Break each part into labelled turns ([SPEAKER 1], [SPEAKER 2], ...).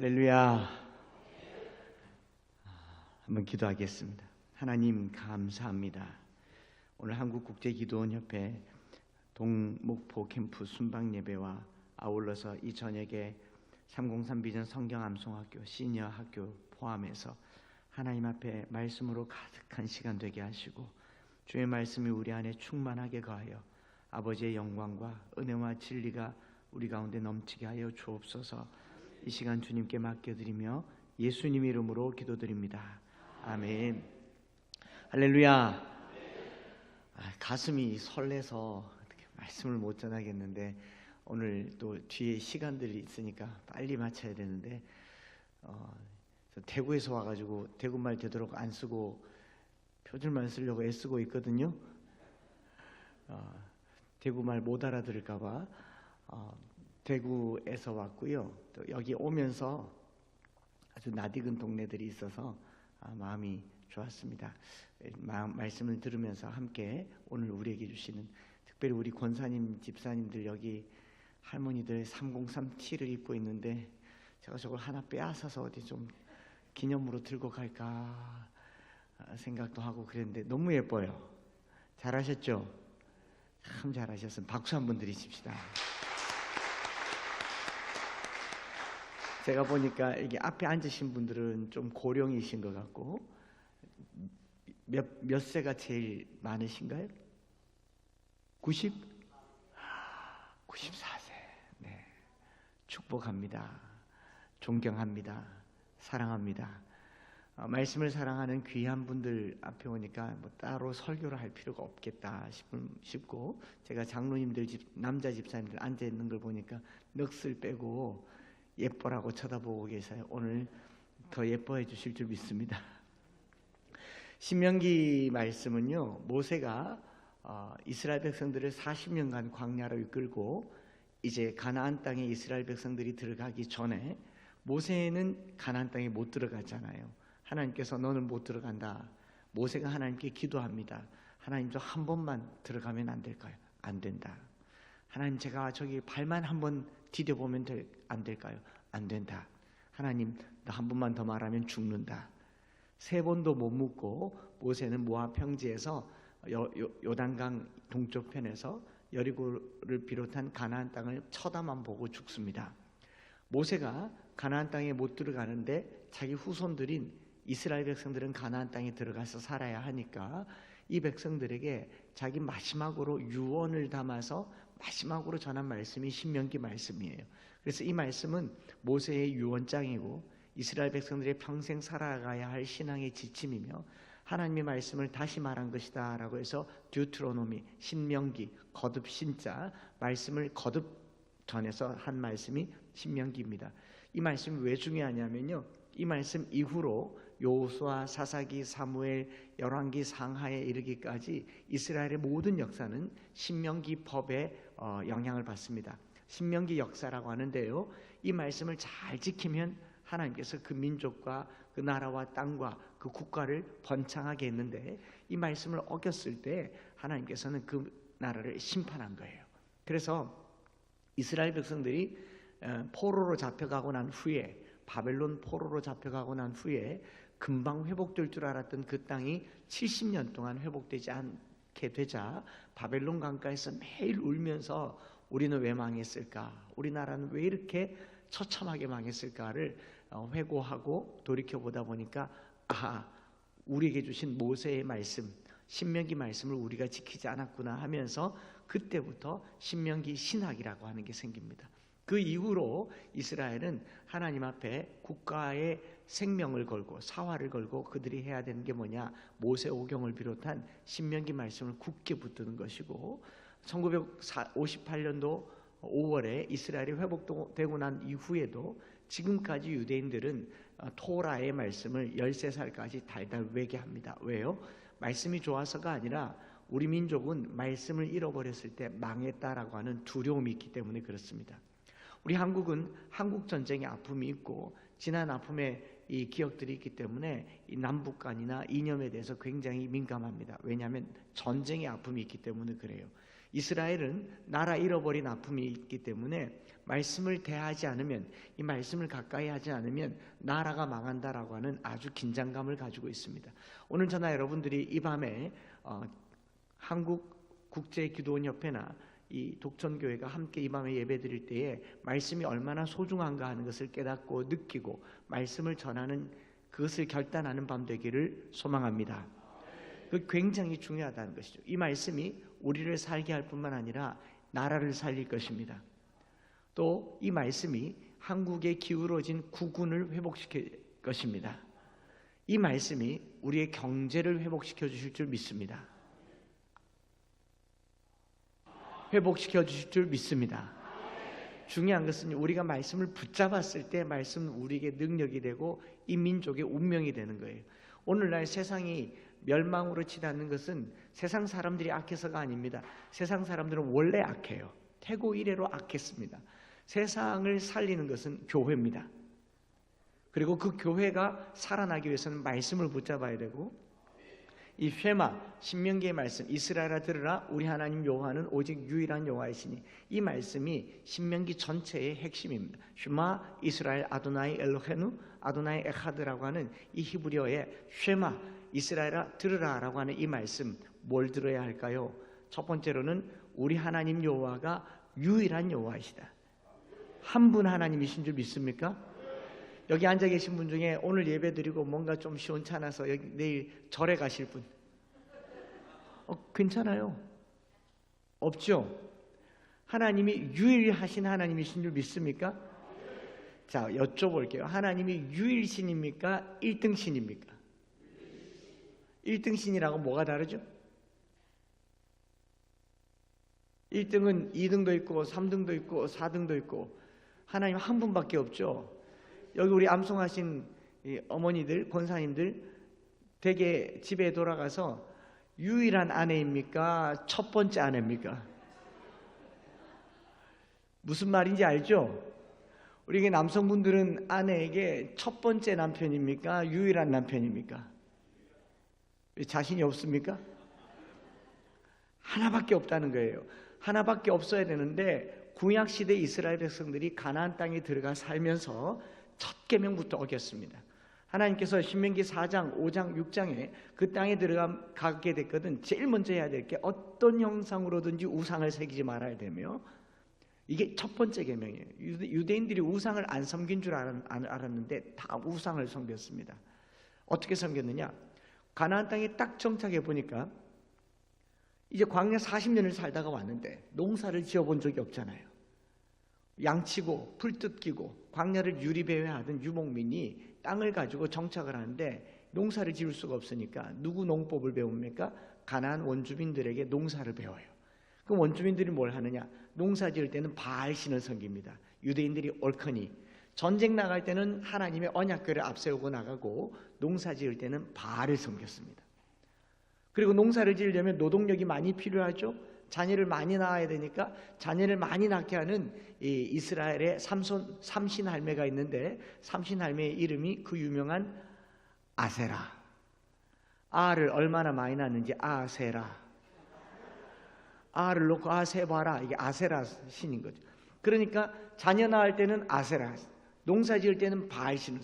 [SPEAKER 1] 할렐루야. 한번 기도하겠습니다. 하나님 감사합니다. 오늘 한국국제기도원협회 동목포 캠프 순방 예배와 아울러서 이 저녁에 303 비전 성경암송학교 시니어 학교 포함해서 하나님 앞에 말씀으로 가득한 시간 되게 하시고 주의 말씀이 우리 안에 충만하게 거하여 아버지의 영광과 은혜와 진리가 우리 가운데 넘치게 하여 주옵소서. 이 시간 주님께 맡겨드리며 예수님 이름으로 기도드립니다. 아멘. 할렐루야. 가슴이 설레서 말씀을 못 전하겠는데 오늘 또 뒤에 시간들이 있으니까 빨리 마쳐야 되는데 대구에서 와가지고 대구말 되도록 안 쓰고 표준말 쓰려고 애쓰고 있거든요. 대구말 못 알아들을까봐 대구에서 왔고요. 또 여기 오면서 아주 낯익은 동네들이 있어서 마음이 좋았습니다. 말씀을 들으면서 함께 오늘 우리에게 주시는, 특별히 우리 권사님 집사님들 여기 할머니들 303T를 입고 있는데 제가 저걸 하나 빼앗아서 어디 좀 기념으로 들고 갈까 생각도 하고 그랬는데 너무 예뻐요. 잘하셨죠? 참 잘하셨습니다. 박수 한번 드리십시다. 제가 보니까 이게 앞에 앉으신 분들은 좀 고령이신 것 같고 몇 세가 제일 많으신가요? 90? 94세. 네. 축복합니다. 존경합니다. 사랑합니다. 말씀을 사랑하는 귀한 분들 앞에 오니까 뭐 따로 설교를 할 필요가 없겠다 싶고, 제가 장로님들 남자 집사님들 앉아 있는 걸 보니까 넋을 빼고 예뻐라고 쳐다보고 계세요. 오늘 더 예뻐해 주실 줄 믿습니다. 신명기 말씀은요, 모세가 이스라엘 백성들을 40년간 광야로 이끌고 이제 가나안 땅에 이스라엘 백성들이 들어가기 전에 모세는 가나안 땅에 못 들어갔잖아요. 하나님께서 너는 못 들어간다. 모세가 하나님께 기도합니다. 하나님 저 한 번만 들어가면 안 될까요? 안 된다. 하나님 제가 저기 발만 한번 디뎌보면 안 될까요? 안 된다. 하나님 나 한 번만 더 말하면 죽는다. 3번도 못 묻고 모세는 모압 평지에서 요단강 동쪽 편에서 여리고를 비롯한 가나안 땅을 쳐다만 보고 죽습니다. 모세가 가나안 땅에 못 들어가는데 자기 후손들인 이스라엘 백성들은 가나안 땅에 들어가서 살아야 하니까 이 백성들에게 자기 마지막으로 유언을 담아서 마지막으로 전한 말씀이 신명기 말씀이에요. 그래서 이 말씀은 모세의 유언장이고 이스라엘 백성들의 평생 살아가야 할 신앙의 지침이며 하나님의 말씀을 다시 말한 것이다 라고 해서 듀트로노미, 신명기, 거듭 신자, 말씀을 거듭 전해서 한 말씀이 신명기입니다. 이 말씀이 왜 중요하냐면요, 이 말씀 이후로 여호수아, 사사기, 사무엘, 열왕기, 상하에 이르기까지 이스라엘의 모든 역사는 신명기 법의 영향을 받습니다. 신명기 역사라고 하는데요, 이 말씀을 잘 지키면 하나님께서 그 민족과 그 나라와 땅과 그 국가를 번창하게 했는데 이 말씀을 어겼을 때 하나님께서는 그 나라를 심판한 거예요. 그래서 이스라엘 백성들이 포로로 잡혀가고 난 후에, 바벨론 포로로 잡혀가고 난 후에 금방 회복될 줄 알았던 그 땅이 70년 동안 회복되지 않게 되자 바벨론 강가에서 매일 울면서 우리는 왜 망했을까? 우리나라는 왜 이렇게 처참하게 망했을까를 회고하고 돌이켜보다 보니까 우리에게 주신 모세의 말씀, 신명기 말씀을 우리가 지키지 않았구나 하면서 그때부터 신명기 신학이라고 하는 게 생깁니다. 그 이후로 이스라엘은 하나님 앞에 국가의 생명을 걸고 사활을 걸고 그들이 해야 되는 게 뭐냐, 모세오경을 비롯한 신명기 말씀을 굳게 붙드는 것이고, 1958년도 5월에 이스라엘이 회복되고 난 이후에도 지금까지 유대인들은 토라의 말씀을 13살까지 달달 외게 합니다. 왜요? 말씀이 좋아서가 아니라 우리 민족은 말씀을 잃어버렸을 때 망했다라고 하는 두려움이 있기 때문에 그렇습니다. 우리 한국은 한국전쟁의 아픔이 있고 지난 아픔의 이 기억들이 있기 때문에 이 남북간이나 이념에 대해서 굉장히 민감합니다. 왜냐하면 전쟁의 아픔이 있기 때문에 그래요. 이스라엘은 나라 잃어버린 아픔이 있기 때문에 말씀을 대하지 않으면, 이 말씀을 가까이 하지 않으면 나라가 망한다라고 하는 아주 긴장감을 가지고 있습니다. 오늘 저나 여러분들이 이 밤에 한국국제기도원협회나 이 독천교회가 함께 이 밤에 예배드릴 때에 말씀이 얼마나 소중한가 하는 것을 깨닫고 느끼고 말씀을 전하는, 그것을 결단하는 밤 되기를 소망합니다. 그 굉장히 중요하다는 것이죠. 이 말씀이 우리를 살게 할 뿐만 아니라 나라를 살릴 것입니다. 또 이 말씀이 한국에 기울어진 국운을 회복시킬 것입니다. 이 말씀이 우리의 경제를 회복시켜 주실 줄 믿습니다. 회복시켜 주실 줄 믿습니다. 중요한 것은 우리가 말씀을 붙잡았을 때 말씀은 우리에게 능력이 되고 이 민족의 운명이 되는 거예요. 오늘날 세상이 멸망으로 치닫는 것은 세상 사람들이 악해서가 아닙니다. 세상 사람들은 원래 악해요. 태고 이래로 악했습니다. 세상을 살리는 것은 교회입니다. 그리고 그 교회가 살아나기 위해서는 말씀을 붙잡아야 되고, 이 쉐마, 신명기의 말씀, 이스라엘아 들으라, 우리 하나님 여호와는 오직 유일한 여호와이시니, 이 말씀이 신명기 전체의 핵심입니다. 쉐마 이스라엘 아도나이 엘로헤누 아도나이 에하드라고 하는 이 히브리어의 쉐마, 이스라엘아 들으라라고 하는 이 말씀, 뭘 들어야 할까요? 첫 번째로는 우리 하나님 여호와가 유일한 여호와이시다. 한 분 하나님이신 줄 믿습니까? 여기 앉아 계신 분 중에 오늘 예배 드리고 뭔가 좀 시원찮아서 내일 절에 가실 분 괜찮아요. 없죠? 하나님이 유일하신 하나님이신 줄 믿습니까? 자, 여쭤볼게요. 하나님이 유일신입니까? 1등신입니까? 1등신이라고 뭐가 다르죠? 1등은 2등도 있고 3등도 있고 4등도 있고 하나님 한 분밖에 없죠. 여기 우리 암송하신 어머니들, 권사님들 대개 집에 돌아가서 유일한 아내입니까? 첫 번째 아내입니까? 무슨 말인지 알죠? 우리 남성분들은 아내에게 첫 번째 남편입니까? 유일한 남편입니까? 자신이 없습니까? 하나밖에 없다는 거예요. 하나밖에 없어야 되는데 구약시대 이스라엘 백성들이 가나안 땅에 들어가 살면서 첫 계명부터 어겼습니다. 하나님께서 신명기 4장, 5장, 6장에 그 땅에 들어가게 됐거든. 제일 먼저 해야 될 게 어떤 형상으로든지 우상을 새기지 말아야 되며, 이게 첫 번째 계명이에요. 유대인들이 우상을 안 섬긴 줄 알았는데 다 우상을 섬겼습니다. 어떻게 섬겼느냐? 가나안 땅에 딱 정착해 보니까 이제 광야 40년을 살다가 왔는데 농사를 지어본 적이 없잖아요. 양치고 풀 뜯기고 광야를 유리배회하던 유목민이 땅을 가지고 정착을 하는데 농사를 지을 수가 없으니까 누구 농법을 배웁니까? 가나안 원주민들에게 농사를 배워요. 그럼 원주민들이 뭘 하느냐? 농사 지을 때는 바알신을 섬깁니다. 유대인들이 옳거니 전쟁 나갈 때는 하나님의 언약궤를 앞세우고 나가고 농사 지을 때는 바알을 섬겼습니다. 그리고 농사를 지으려면 노동력이 많이 필요하죠. 자녀를 많이 낳아야 되니까 자녀를 많이 낳게 하는 이 이스라엘의 삼신할매가 있는데, 삼신할매의 이름이 그 유명한 아세라. 아를 얼마나 많이 낳는지 아세라. 아를 놓고 아세 봐라. 이게 아세라 신인 거죠. 그러니까 자녀 낳을 때는 아세라, 농사 지을 때는 바알 신을,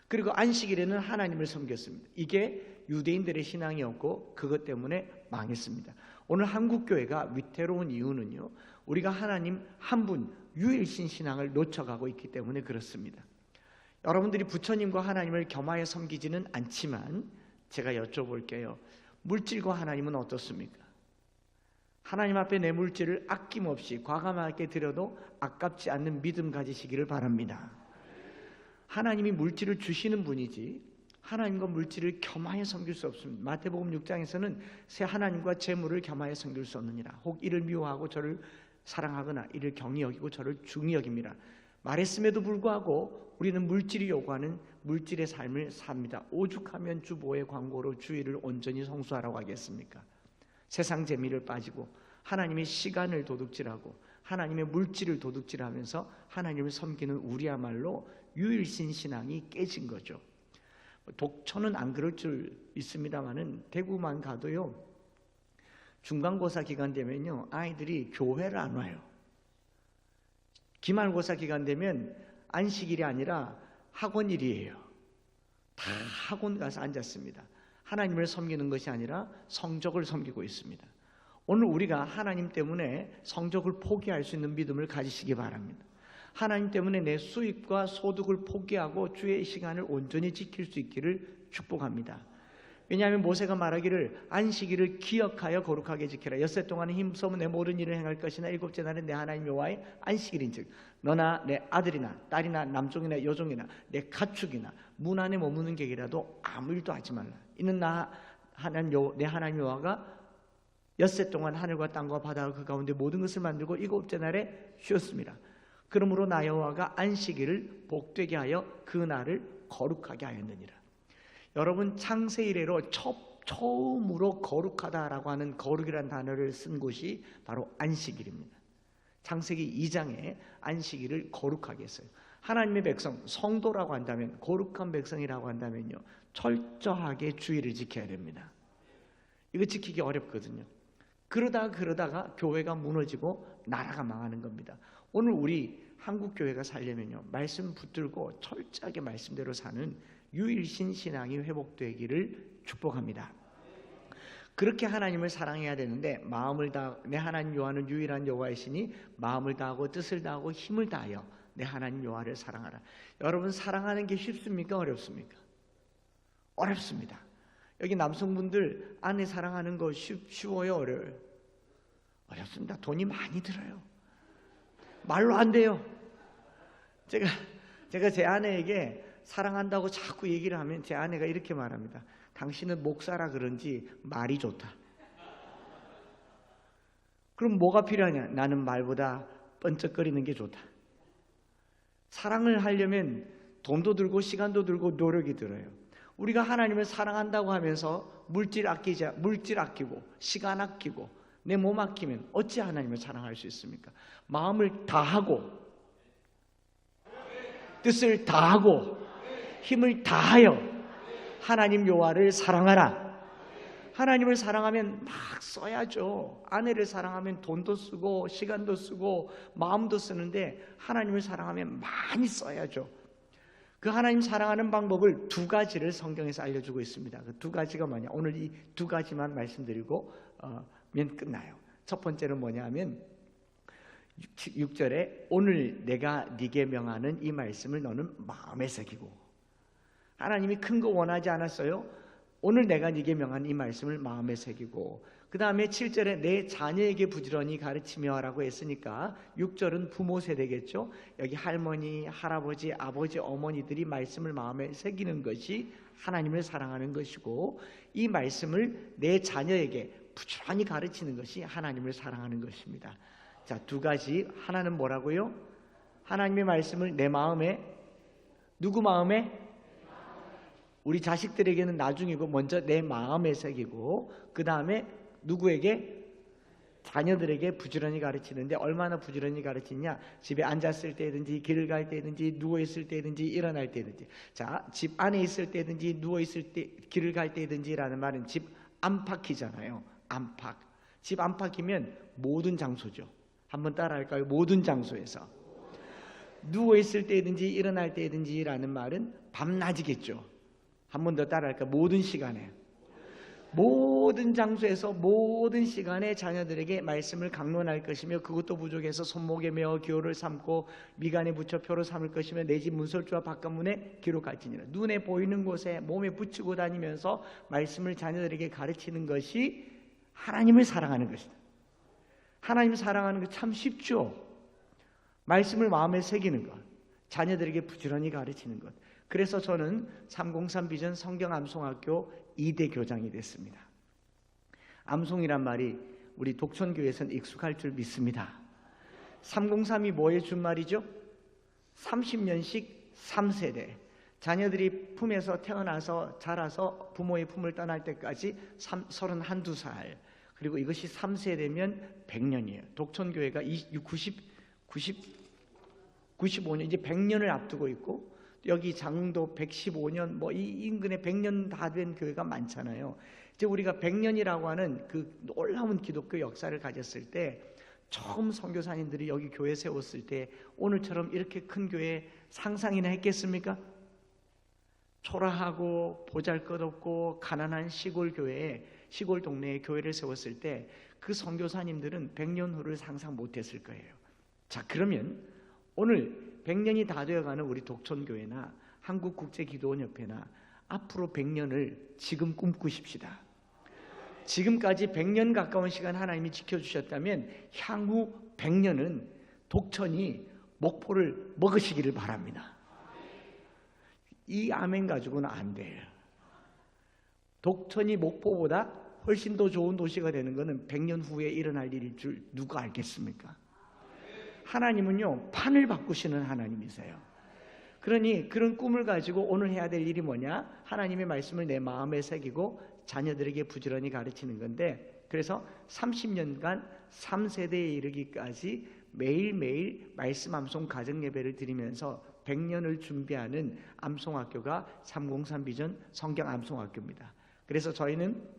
[SPEAKER 1] 그리고 안식일에는 하나님을 섬겼습니다. 이게 유대인들의 신앙이었고 그것 때문에 망했습니다. 오늘 한국교회가 위태로운 이유는요, 우리가 하나님 한 분 유일신 신앙을 놓쳐가고 있기 때문에 그렇습니다. 여러분들이 부처님과 하나님을 겸하여 섬기지는 않지만 제가 여쭤볼게요. 물질과 하나님은 어떻습니까? 하나님 앞에 내 물질을 아낌없이 과감하게 드려도 아깝지 않는 믿음 가지시기를 바랍니다. 하나님이 물질을 주시는 분이지 하나님과 물질을 겸하여 섬길 수 없습니다. 마태복음 6장에서는 새 하나님과 재물을 겸하여 섬길 수 없느니라. 혹 이를 미워하고 저를 사랑하거나 이를 경히 여기고 저를 중히 여깁니다. 말했음에도 불구하고 우리는 물질이 요구하는 물질의 삶을 삽니다. 오죽하면 주보의 광고로 주의를 온전히 성수하라고 하겠습니까? 세상 재미를 빠지고 하나님의 시간을 도둑질하고 하나님의 물질을 도둑질하면서 하나님을 섬기는 우리야말로 유일신 신앙이 깨진 거죠. 독초는 안 그럴 줄 있습니다만은 대구만 가도요, 중간고사 기간 되면요, 아이들이 교회를 안 와요. 기말고사 기간 되면 안식일이 아니라 학원일이에요. 다 학원 가서 앉았습니다. 하나님을 섬기는 것이 아니라 성적을 섬기고 있습니다. 오늘 우리가 하나님 때문에 성적을 포기할 수 있는 믿음을 가지시기 바랍니다. 하나님 때문에 내 수입과 소득을 포기하고 주의 시간을 온전히 지킬 수 있기를 축복합니다. 왜냐하면 모세가 말하기를 안식일을 기억하여 거룩하게 지키라. 엿새 동안은 힘써 내 모든 일을 행할 것이나 일곱째 날은 내 하나님 여호와의 안식일인즉 너나 내 아들이나 딸이나 남종이나 여종이나 내 가축이나 문 안에 머무는 객이라도 아무 일도 하지 말라. 이는 내 하나님 여호와가 엿새 동안 하늘과 땅과 바다와 그 가운데 모든 것을 만들고 일곱째 날에 쉬었습니다. 그러므로 나 여호와가 안식일을 복되게 하여 그 날을 거룩하게 하였느니라. 여러분, 창세 이래로 처음으로 거룩하다라고 하는 거룩이라는 단어를 쓴 곳이 바로 안식일입니다. 창세기 2장에 안식일을 거룩하게 했어요. 하나님의 백성, 성도라고 한다면, 거룩한 백성이라고 한다면요, 철저하게 주의를 지켜야 됩니다. 이거 지키기 어렵거든요. 그러다가 교회가 무너지고 나라가 망하는 겁니다. 오늘 우리 한국 교회가 살려면요, 말씀 붙들고 철저하게 말씀대로 사는 유일신 신앙이 회복되기를 축복합니다. 그렇게 하나님을 사랑해야 되는데, 마음을 다 내 하나님 여호와는 유일한 여호와이시니 마음을 다하고 뜻을 다하고 힘을 다하여 내 하나님 여호와를 사랑하라. 여러분, 사랑하는 게 쉽습니까? 어렵습니까? 어렵습니다. 여기 남성분들 아내 사랑하는 거 쉬워요? 어려워요? 어렵습니다. 돈이 많이 들어요. 말로 안 돼요. 제가 제 아내에게 사랑한다고 자꾸 얘기를 하면 제 아내가 이렇게 말합니다. 당신은 목사라 그런지 말이 좋다. 그럼 뭐가 필요하냐? 나는 말보다 번쩍거리는 게 좋다. 사랑을 하려면 돈도 들고 시간도 들고 노력이 들어요. 우리가 하나님을 사랑한다고 하면서 물질 아끼고 시간 아끼고 내 몸 아끼면 어찌 하나님을 사랑할 수 있습니까? 마음을 다하고 뜻을 다하고 힘을 다하여 하나님 여호와를 사랑하라. 하나님을 사랑하면 막 써야죠. 아내를 사랑하면 돈도 쓰고 시간도 쓰고 마음도 쓰는데, 하나님을 사랑하면 많이 써야죠. 그 하나님 사랑하는 방법을 두 가지를 성경에서 알려주고 있습니다. 그 두 가지가 뭐냐? 오늘 이 두 가지만 말씀드리고 면 끝나요. 첫 번째는 뭐냐면 6절에 오늘 내가 네게 명하는 이 말씀을 너는 마음에 새기고. 하나님이 큰 거 원하지 않았어요? 오늘 내가 네게 명한 이 말씀을 마음에 새기고, 그 다음에 7절에 내 자녀에게 부지런히 가르치며 라고 했으니까 6절은 부모 세대겠죠. 여기 할머니, 할아버지, 아버지, 어머니들이 말씀을 마음에 새기는 것이 하나님을 사랑하는 것이고, 이 말씀을 내 자녀에게 부지런히 가르치는 것이 하나님을 사랑하는 것입니다. 자, 두 가지. 하나는 뭐라고요? 하나님의 말씀을 내 마음에, 누구 마음에? 우리 자식들에게는 나중이고 먼저 내 마음에 새기고, 그 다음에 누구에게? 자녀들에게 부지런히 가르치는데, 얼마나 부지런히 가르치냐? 집에 앉았을 때든지 길을 갈 때든지 누워있을 때든지 일어날 때든지. 자, 집 안에 있을 때든지 누워있을 때 길을 갈 때든지라는 말은 집 안팎이잖아요. 안팎. 집 안팎이면 모든 장소죠. 한번 따라할까요? 모든 장소에서. 누워있을 때든지 일어날 때든지라는 말은 밤낮이겠죠. 한 번 더 따라할까요? 모든 시간에, 모든 장소에서 모든 시간에 자녀들에게 말씀을 강론할 것이며, 그것도 부족해서 손목에 메어 기호를 삼고 미간에 붙여 표로 삼을 것이며 내 집 문설주와 바깥문에 기록할지니라. 눈에 보이는 곳에 몸에 붙이고 다니면서 말씀을 자녀들에게 가르치는 것이 하나님을 사랑하는 것이다. 하나님을 사랑하는 것 참 쉽죠. 말씀을 마음에 새기는 것, 자녀들에게 부지런히 가르치는 것. 그래서 저는 303 비전 성경 암송학교 2대 교장이 됐습니다. 암송이란 말이 우리 독천교회에서는 익숙할 줄 믿습니다. 303이 뭐의 준말이죠? 30년씩 3세대. 자녀들이 품에서 태어나서 자라서 부모의 품을 떠날 때까지 31~32살. 그리고 이것이 3세대면 100년이에요. 독천교회가 95년, 이제 100년을 앞두고 있고, 여기 장도 115년, 이 인근에 100년 다 된 교회가 많잖아요. 이제 우리가 100년이라고 하는 그 놀라운 기독교 역사를 가졌을 때 처음 선교사님들이 여기 교회 세웠을 때 오늘처럼 이렇게 큰 교회 상상이나 했겠습니까? 초라하고 보잘것없고 가난한 시골 교회에, 시골 동네에 교회를 세웠을 때 그 선교사님들은 100년 후를 상상 못했을 거예요. 자, 그러면 오늘 100년이 다 되어가는 우리 독촌교회나 한국국제기도원협회나 앞으로 100년을 지금 꿈꾸십시다. 지금까지 100년 가까운 시간 하나님이 지켜주셨다면 향후 100년은 독천이 목포를 먹으시기를 바랍니다. 이 아멘 가지고는 안 돼요. 독천이 목포보다 훨씬 더 좋은 도시가 되는 것은 100년 후에 일어날 일일 줄 누가 알겠습니까? 하나님은요, 판을 바꾸시는 하나님이세요. 그러니 그런 꿈을 가지고 오늘 해야 될 일이 뭐냐? 하나님의 말씀을 내 마음에 새기고 자녀들에게 부지런히 가르치는 건데, 그래서 30년간 3세대에 이르기까지 매일매일 말씀 암송 가정 예배를 드리면서 100년을 준비하는 암송학교가 303 비전 성경 암송학교입니다. 그래서 저희는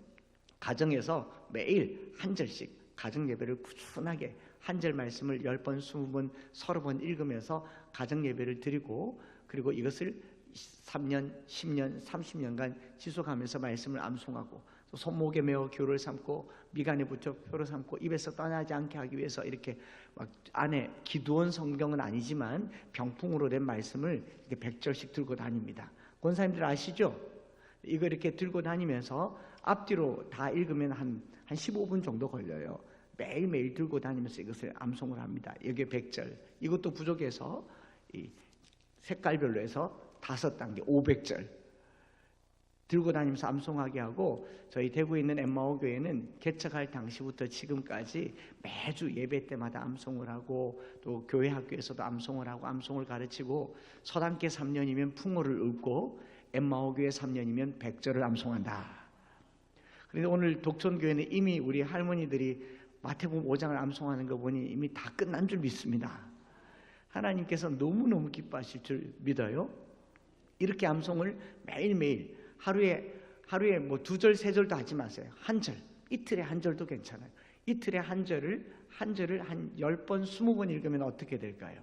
[SPEAKER 1] 가정에서 매일 한 절씩 가정 예배를 꾸준하게 한 절 말씀을 10번, 20번, 30번 읽으면서 가정 예배를 드리고, 그리고 이것을 3년, 10년, 30년간 지속하면서 말씀을 암송하고, 또 손목에 메어 교를 삼고 미간에 붙여 표를 삼고 입에서 떠나지 않게 하기 위해서 이렇게 막 안에 기도원 성경은 아니지만 병풍으로 된 말씀을 이렇게 100절씩 들고 다닙니다. 권사님들 아시죠? 이거 이렇게 들고 다니면서 앞뒤로 다 읽으면 한 15분 정도 걸려요. 매일매일 들고 다니면서 이것을 암송을 합니다. 여기에 100절, 이것도 부족해서 이 색깔별로 해서 5단계 500절 들고 다니면서 암송하게 하고, 저희 대구에 있는 엠마오 교회는 개척할 당시부터 지금까지 매주 예배 때마다 암송을 하고, 또 교회 학교에서도 암송을 하고 암송을 가르치고, 서당계 3년이면 풍어를 읊고 엠마오 교회 3년이면 100절을 암송한다. 그런데 오늘 독촌교회는 이미 우리 할머니들이 마태복음 5장을 암송하는 거 보니 이미 다 끝난 줄 믿습니다. 하나님께서 너무너무 기뻐하실 줄 믿어요. 이렇게 암송을 매일매일 하루에 뭐 2절, 3절도 하지 마세요. 한 절, 이틀에 한 절도 괜찮아요. 이틀에 한 절을 한 10번, 20번 읽으면 어떻게 될까요?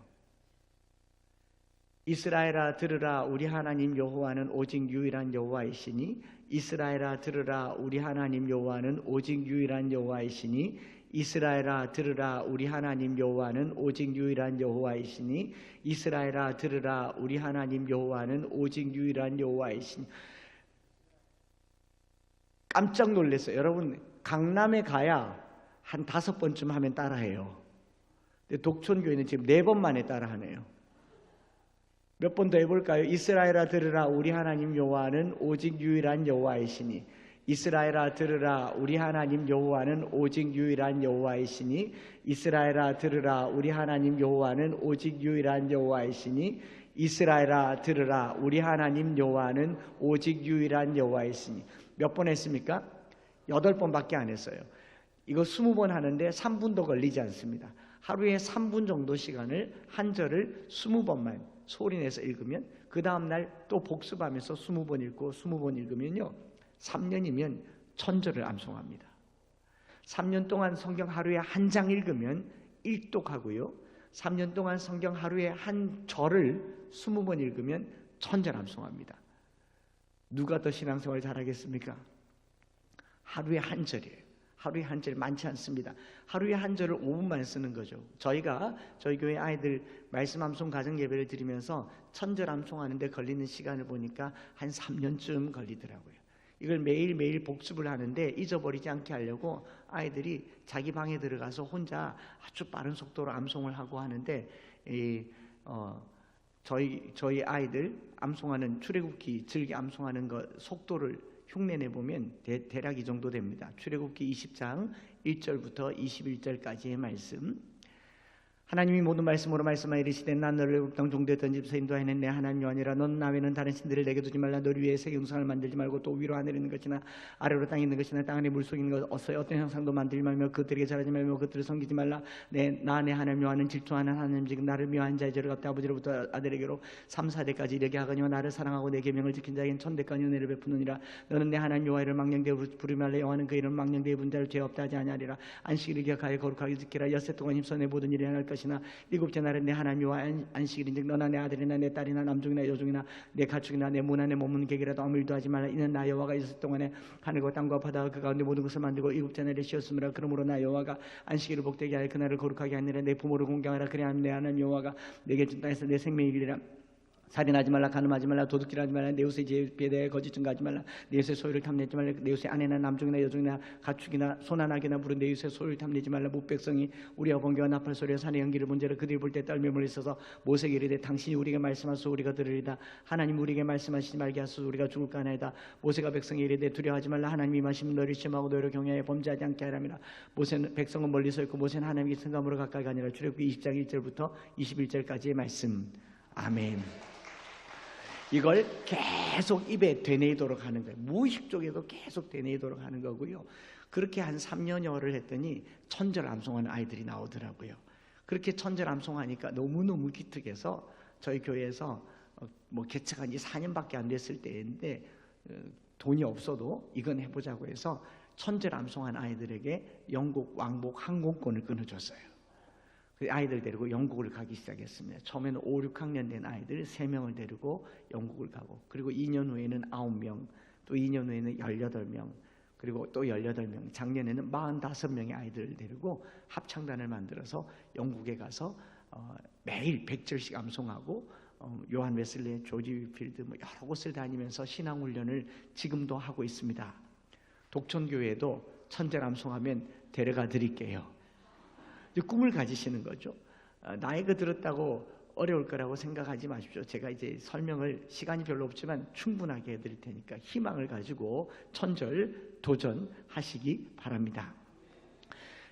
[SPEAKER 1] 이스라엘아 들으라, 우리 하나님 여호와는 오직 유일한 여호와이시니. 이스라엘아 들으라, 우리 하나님 여호와는 오직 유일한 여호와이시니. 이스라엘아 들으라, 우리 하나님 여호와는 오직 유일한 여호와이시니. 이스라엘아 들으라, 우리 하나님 여호와는 오직 유일한 여호와이시니. 깜짝 놀랐어요. 여러분, 강남에 가야 한 5번쯤 하면 따라해요. 근데 독촌교회는 지금 4번 만에 따라하네요. 몇 번 더 해볼까요? 이스라엘아 들으라, 우리 하나님 여호와는 오직 유일한 여호와이시니. 이스라엘아 들으라, 우리 하나님 여호와는 오직 유일한 여호와이시니. 이스라엘아 들으라, 우리 하나님 여호와는 오직 유일한 여호와이시니. 이스라엘아 들으라, 우리 하나님 여호와는 오직 유일한 여호와이시니. 몇 번 했습니까? 8번밖에 안 했어요. 이거 20번 하는데 3분도 걸리지 않습니다. 하루에 3분 정도 시간을 한 절을 20번만 소리내서 읽으면, 그 다음날 또 복습하면서 20번 읽고 20번 읽으면요, 3년이면 1000절을 암송합니다. 3년 동안 성경 하루에 한 장 읽으면 1독하고요, 3년 동안 성경 하루에 한 절을 20번 읽으면 1000절 암송합니다. 누가 더 신앙생활 잘하겠습니까? 하루에 한 절이에요. 하루에 한 절 많지 않습니다. 하루에 한 절을 5분만 쓰는 거죠. 저희가 저희 교회 아이들 말씀 암송 가정 예배를 드리면서 1000절 암송하는데 걸리는 시간을 보니까 한 3년쯤 걸리더라고요. 이걸 매일매일 복습을 하는데 잊어버리지 않게 하려고 아이들이 자기 방에 들어가서 혼자 아주 빠른 속도로 암송을 하고 하는데, 저희 아이들 암송하는 출애굽기 즐기 암송하는 거 속도를 흉내내 보면 대략 이 정도 됩니다. 출애굽기 20장 1절부터 21절까지의 말씀. 하나님이 모든 말씀으로 말씀하여 이르시되 난 너를 애굽 땅 종되었던 집에서 인도하여낸 내 하나님 여호와니라. 너는 나 외에는 다른 신들을 내게 두지 말라. 너를 위해 새 형상을 만들지 말고 또 위로 하늘에 있는 것이나 아래로 땅에 있는 것이나 땅 안에 물속에 있는 것 어떤 형상도 만들지 말며 그들에게 절하지 말며 그들을 섬기지 말라. 내 하나님 여호와는 질투하는 하나님 즉 나를 미워한 자의 죄를 갚되 아버지로부터 아들에게로 3, 4대까지 이르게 하거니와 나를 사랑하고 내 계명을 지킨 자에겐 1000대까지 은혜를 베푸느니라. 너는 내 하나님 여호와를 망령되어 부르지 말라. 여호와는 그 이름 망령되어 부른 자를 죄 없다 하지 아니하리라. 안식일을 기억하여 거룩하게 지키라. 엿새 동안 힘써 내 모든 일을 행할 것이나 일곱째 날은 내 하나님 여호와 안식일인즉 너나 내 아들이나 내 딸이나 남종이나 여종이나 내 가축이나 내 문화 내 몸은 객이라도 아무 일도 하지 말라. 이는 나 여호와가 엿새 동안에 하늘과 땅과 바다와 그 가운데 모든 것을 만들고 일곱째 날에 쉬었으므로 그러므로 나 여호와가 안식일을 복되게 하여 그날을 거룩하게 하니라. 내 부모를 공경하라. 그래야 내 하나님 여호와가 내게 준 땅에서 내 생명이 이르리라. 살인하지 말라. 간음하지 말라. 도둑질하지 말라. 내 이웃의 집에 대해 거짓 증거하지 말라. 내 이웃의 소유를 탐내지 말라. 내 이웃의 아내나 남종이나 여종이나 가축이나 소나 나귀나 물은 내 이웃의 소유를 탐내지 말라. 무백성이 우리와 번개와 나팔 소리와 산의 연기를 본죄로 그들이 볼 때 떨며 있어서 모세에게 이르되 당신이 우리에게 말씀하소서 우리가 들으리다. 하나님 우리에게 말씀하시지 말게 하소서 우리가 죽을까 하나이다. 모세가 백성에게 이르되 두려워하지 말라. 하나님이 임하시면 너를 시험하고 너를 경외하여 범죄하지 않게 하라니라. 모세는 백성은 멀리 서 있고 모세는 하나님께 성감으로 가까이 가니라. 출애굽기 20장 1절부터 21절까지의 말씀. 아멘. 이걸 계속 입에 되뇌이도록 하는 거예요. 무의식 쪽에도 계속 되뇌이도록 하는 거고요. 그렇게 한 3년여를 했더니 천절암송하는 아이들이 나오더라고요. 그렇게 천절암송하니까 너무너무 기특해서 저희 교회에서 개척한 지 4년밖에 안 됐을 때인데 돈이 없어도 이건 해보자고 해서 천절암송한 아이들에게 영국 왕복 항공권을 끊어줬어요. 그 아이들 데리고 영국을 가기 시작했습니다. 처음에는 5, 6학년 된 아이들 3명을 데리고 영국을 가고, 그리고 2년 후에는 9명, 또 2년 후에는 18명, 그리고 또 18명, 작년에는 45명의 아이들을 데리고 합창단을 만들어서 영국에 가서 매일 100절씩 암송하고 요한 웨슬리, 조지 위필드 여러 곳을 다니면서 신앙훈련을 지금도 하고 있습니다. 독천교회도 천절 암송하면 데려가 드릴게요. 꿈을 가지시는 거죠. 나이가 들었다고 어려울 거라고 생각하지 마십시오. 제가 이제 설명을 시간이 별로 없지만 충분하게 해드릴 테니까 희망을 가지고 천절 도전하시기 바랍니다.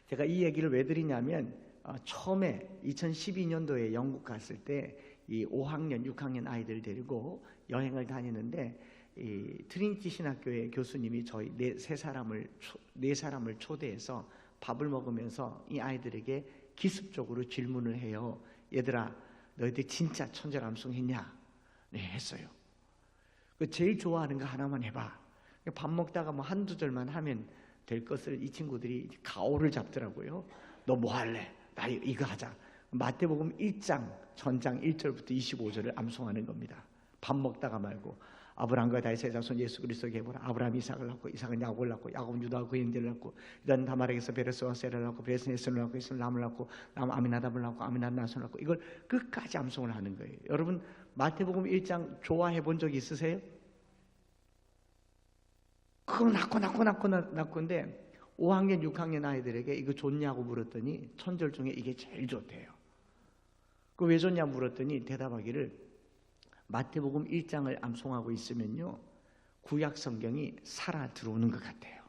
[SPEAKER 1] 제가 이 얘기를 왜 드리냐면 처음에 2012년도에 영국 갔을 때 이 5학년, 6학년 아이들 데리고 여행을 다니는데 이 트리니티 신학교의 교수님이 저희 네 사람을 초대해서 밥을 먹으면서 이 아이들에게 기습적으로 질문을 해요. 얘들아, 너희들 진짜 천절 암송했냐? 네, 했어요. 제일 좋아하는 거 하나만 해봐. 밥 먹다가 한두 절만 하면 될 것을 이 친구들이 가오를 잡더라고요. 너 뭐 할래? 나 이거 하자. 마태복음 1장 전장 1절부터 25절을 암송하는 겁니다. 밥 먹다가 말고. 아브라함과 다윗의 자손 예수 그리스도에게 보라. 아브라함이 이삭을 낳고 이삭은 야곱을 낳고 야곱은 유다와 그 형제를 낳고 유다는 다말에게서 베레스와 세라를 낳고 베레스는 에스를 낳고 에스는 람을 낳고 람 아미나답을 낳고 아미나답 나손을 낳고 이걸 끝까지 암송을 하는 거예요. 여러분 마태복음 1장 좋아해 본 적 있으세요? 그거 낳고인데 5학년 6학년 아이들에게 이거 좋냐고 물었더니 천절 중에 이게 제일 좋대요. 그 왜 좋냐 물었더니 대답하기를 마태복음 1장을 암송하고 있으면요 구약 성경이 살아 들어오는 것 같아요.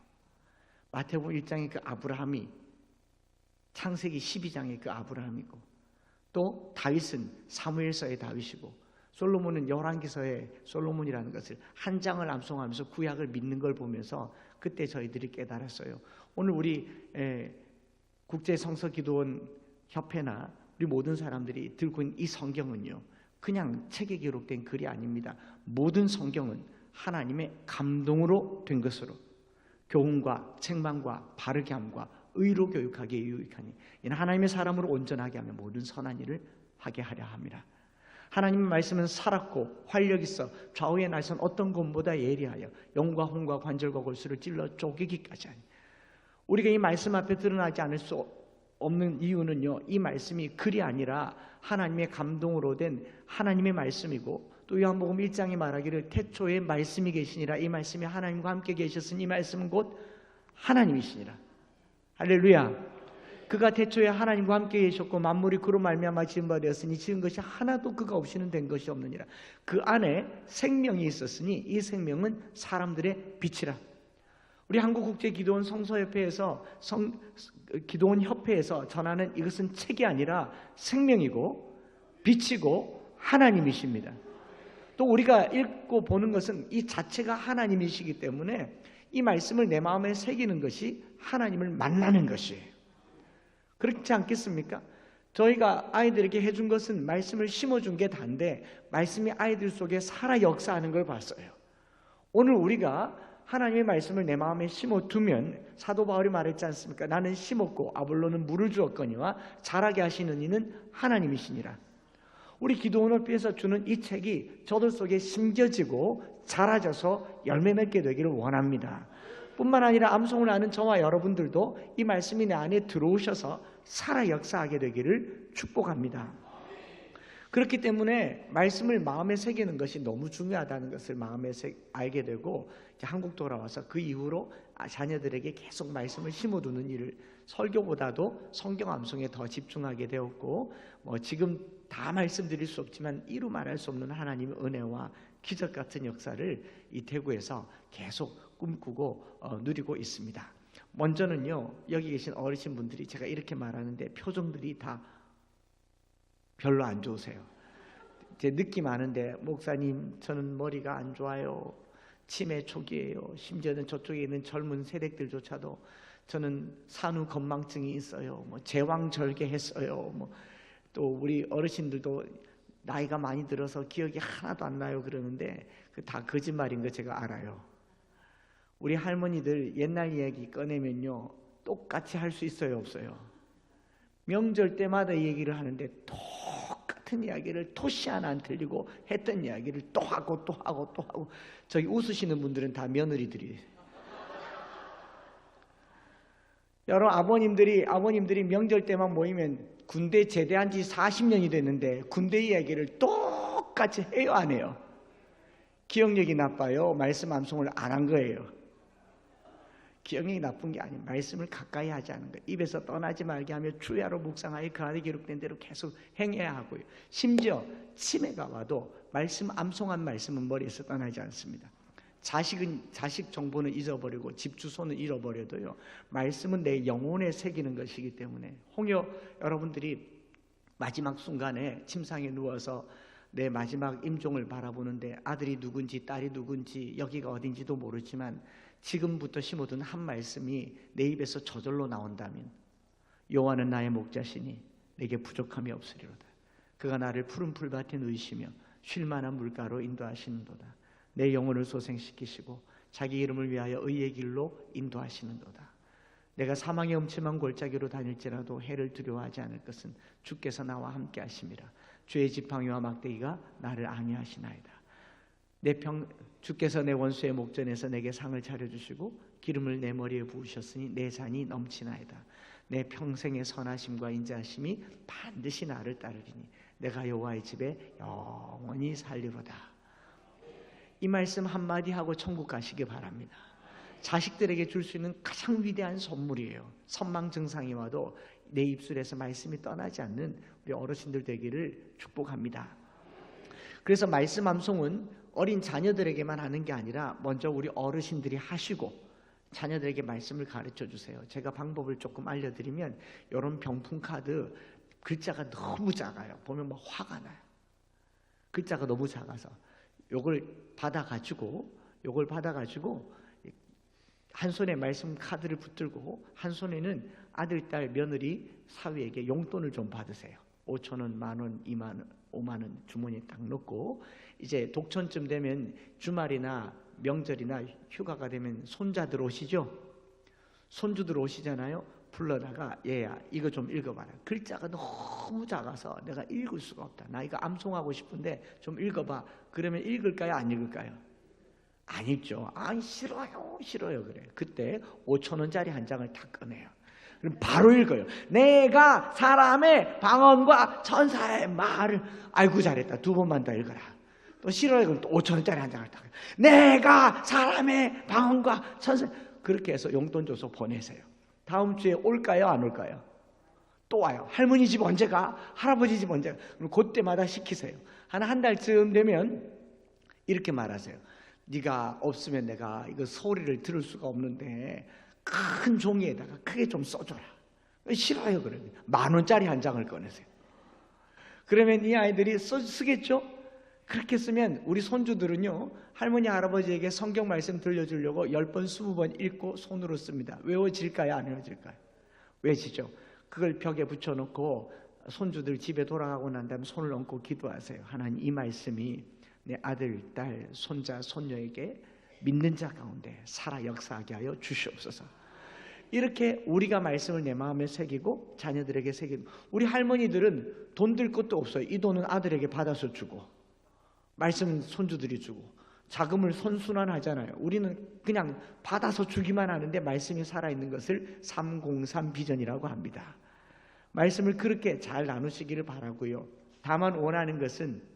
[SPEAKER 1] 마태복음 1장의 그 아브라함이 창세기 12장의 그 아브라함이고, 또 다윗은 사무엘서의 다윗이고, 솔로몬은 열왕기서의 솔로몬이라는 것을 한 장을 암송하면서 구약을 믿는 걸 보면서 그때 저희들이 깨달았어요. 오늘 우리 국제성서기도원 협회나 우리 모든 사람들이 들고 있는 이 성경은요 그냥 책에 기록된 글이 아닙니다. 모든 성경은 하나님의 감동으로 된 것으로 교훈과 책망과 바르게 함과 의로 교육하기에 유익하니 이는 하나님의 사람으로 온전하게 하며 모든 선한 일을 하게 하려 합니다. 하나님의 말씀은 살았고 활력 있어 좌우의 날선 어떤 것보다 예리하여 영과 혼과 관절과 골수를 찔러 쪼개기까지 하니, 우리가 이 말씀 앞에 드러나지 않을 수 없는 이유는요 이 말씀이 글이 아니라 하나님의 감동으로 된 하나님의 말씀이고, 또 요한복음 1장에 말하기를 태초에 말씀이 계시니라, 이 말씀이 하나님과 함께 계셨으니 이 말씀은 곧 하나님이시니라. 할렐루야. 그가 태초에 하나님과 함께 계셨고 만물이 그로 말미암아 지은 바 되었으니 지은 것이 하나도 그가 없이는 된 것이 없느니라. 그 안에 생명이 있었으니 이 생명은 사람들의 빛이라. 우리 한국국제기도원 성서협회에서 기도원 협회에서 전하는 이것은 책이 아니라 생명이고 빛이고 하나님이십니다. 또 우리가 읽고 보는 것은 이 자체가 하나님이시기 때문에 이 말씀을 내 마음에 새기는 것이 하나님을 만나는 것이에요. 그렇지 않겠습니까? 저희가 아이들에게 해준 것은 말씀을 심어준 게 단데 말씀이 아이들 속에 살아 역사하는 걸 봤어요. 오늘 우리가 하나님의 말씀을 내 마음에 심어두면 사도 바울이 말했지 않습니까? 나는 심었고 아볼로는 물을 주었거니와 자라게 하시는 이는 하나님이시니라. 우리 기도원협회에서 주는 이 책이 저들 속에 심겨지고 자라져서 열매 맺게 되기를 원합니다. 뿐만 아니라 암송을 하는 저와 여러분들도 이 말씀이 내 안에 들어오셔서 살아 역사하게 되기를 축복합니다. 그렇기 때문에 말씀을 마음에 새기는 것이 너무 중요하다는 것을 마음에 알게 되고 이제 한국 돌아와서 그 이후로 자녀들에게 계속 말씀을 심어두는 일을 설교보다도 성경 암송에 더 집중하게 되었고 지금 다 말씀드릴 수 없지만 이루 말할 수 없는 하나님의 은혜와 기적 같은 역사를 이 대구에서 계속 꿈꾸고 누리고 있습니다. 먼저는요, 여기 계신 어르신 분들이 제가 이렇게 말하는데 표정들이 다 별로 안 좋으세요. 제 느낌 아는데 목사님 저는 머리가 안 좋아요. 치매 초기예요. 심지어는 저쪽에 있는 젊은 세력들조차도 저는 산후 건망증이 있어요. 제왕절개했어요. 또 우리 어르신들도 나이가 많이 들어서 기억이 하나도 안 나요 그러는데 그 다 거짓말인 거 제가 알아요. 우리 할머니들 옛날 이야기 꺼내면요 똑같이 할 수 있어요 없어요? 명절 때마다 이 얘기를 하는데 똑같은 이야기를 토시 하나 안 틀리고 했던 이야기를 또 하고 또 하고 또 하고. 저기 웃으시는 분들은 다 며느리들이에요. 여러분 아버님들이 명절 때만 모이면 군대 제대한 지 40년이 됐는데 군대 이야기를 똑같이 해요 안 해요? 기억력이 나빠요? 말씀 암송을 안 한 거예요? 기억력이 나쁜 게 아니에요. 말씀을 가까이 하지 않은 거예요. 입에서 떠나지 말게 하며 주야로 묵상하여 그 안에 기록된 대로 계속 행해야 하고요. 심지어 치매가 와도 말씀 암송한 말씀은 머리에서 떠나지 않습니다. 자식 정보는 잊어버리고 집 주소는 잃어버려도요 말씀은 내 영혼에 새기는 것이기 때문에 홍여 여러분들이 마지막 순간에 침상에 누워서 내 마지막 임종을 바라보는데 아들이 누군지 딸이 누군지 여기가 어딘지도 모르지만 지금부터 심어둔 한 말씀이 내 입에서 저절로 나온다면 여호와는 나의 목자시니 내게 부족함이 없으리로다. 그가 나를 푸른 풀밭에 누이시며 쉴만한 물가로 인도하시는도다. 내 영혼을 소생시키시고 자기 이름을 위하여 의의 길로 인도하시는도다. 내가 사망의 음침한 골짜기로 다닐지라도 해를 두려워하지 않을 것은 주께서 나와 함께 하심이라. 주의 지팡이와 막대기가 나를 안위하시나이다. 주께서 내 원수의 목전에서 내게 상을 차려주시고 기름을 내 머리에 부으셨으니 내 잔이 넘치나이다. 내 평생의 선하심과 인자하심이 반드시 나를 따르리니 내가 여호와의 집에 영원히 살리로다. 이 말씀 한마디 하고 천국 가시기 바랍니다. 자식들에게 줄 수 있는 가장 위대한 선물이에요. 선망 증상이 와도 내 입술에서 말씀이 떠나지 않는 우리 어르신들 되기를 축복합니다. 그래서 말씀 암송은 어린 자녀들에게만 하는 게 아니라 먼저 우리 어르신들이 하시고 자녀들에게 말씀을 가르쳐 주세요. 제가 방법을 조금 알려드리면 이런 병풍 카드 글자가 너무 작아요. 보면 화가 나요. 글자가 너무 작아서 요걸 받아가지고 한 손에 말씀 카드를 붙들고 한 손에는 아들, 딸, 며느리, 사위에게 용돈을 좀 받으세요. 5,000원, 10,000원, 20,000원, 50,000원 주머니에 딱 넣고 이제 독천쯤 되면 주말이나 명절이나 휴가가 되면 손자들 오시죠? 손주들 오시잖아요. 불러다가 얘야 이거 좀 읽어봐라. 글자가 너무 작아서 내가 읽을 수가 없다. 나 이거 암송하고 싶은데 좀 읽어봐. 그러면 읽을까요? 안 읽을까요? 안 읽죠. 아 싫어요 그래. 그때 5,000원짜리 한 장을 다 꺼내요. 그럼 바로 읽어요. 내가 사람의 방언과 천사의 말을 아이고 잘했다. 2번만 더 읽어라. 또 싫어요. 그럼 또 5,000원짜리 한 장을 다 내가 사람의 방언과 천사 그렇게 해서 용돈 줘서 보내세요. 다음 주에 올까요? 안 올까요? 또 와요. 할머니 집 언제 가? 할아버지 집 언제 가? 그럼 그때마다 시키세요. 한 달쯤 되면 이렇게 말하세요. 네가 없으면 내가 이거 소리를 들을 수가 없는데 큰 종이에다가 크게 좀 써줘라. 싫어요. 그러면 10,000원짜리 한 장을 꺼내세요. 그러면 이 아이들이 쓰겠죠? 그렇게 쓰면 우리 손주들은요, 할머니 할아버지에게 성경 말씀 들려주려고 10번 20번 읽고 손으로 씁니다. 외워질까요? 안 외워질까요? 외워지죠. 그걸 벽에 붙여놓고 손주들 집에 돌아가고 난 다음에 손을 얹고 기도하세요. 하나님, 이 말씀이 내 아들, 딸, 손자, 손녀에게 믿는 자 가운데 살아 역사하게 하여 주시옵소서. 이렇게 우리가 말씀을 내 마음에 새기고 자녀들에게 새기고, 우리 할머니들은 돈 들 것도 없어요. 이 돈은 아들에게 받아서 주고, 말씀은 손주들이 주고, 자금을 선순환하잖아요. 우리는 그냥 받아서 주기만 하는데 말씀이 살아있는 것을 303 비전이라고 합니다. 말씀을 그렇게 잘 나누시기를 바라고요. 다만 원하는 것은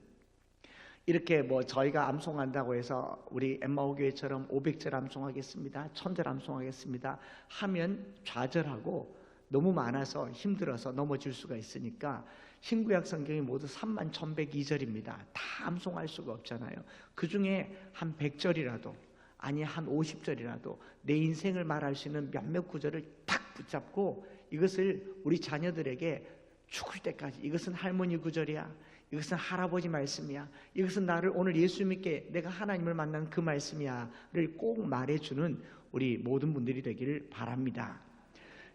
[SPEAKER 1] 이렇게 뭐 저희가 암송한다고 해서 우리 엠마오 교회처럼 500절 암송하겠습니다, 1000절 암송하겠습니다 하면 좌절하고 너무 많아서 힘들어서 넘어질 수가 있으니까 신구약 성경이 모두 31,102절입니다. 다 암송할 수가 없잖아요. 그 중에 한 100절이라도, 아니 한 50절이라도 내 인생을 말할 수 있는 몇몇 구절을 딱 붙잡고 이것을 우리 자녀들에게 죽을 때까지, 이것은 할머니 구절이야, 이것은 할아버지 말씀이야, 이것은 나를 오늘 예수 믿게 내가 하나님을 만난 그 말씀이야를 꼭 말해주는 우리 모든 분들이 되기를 바랍니다.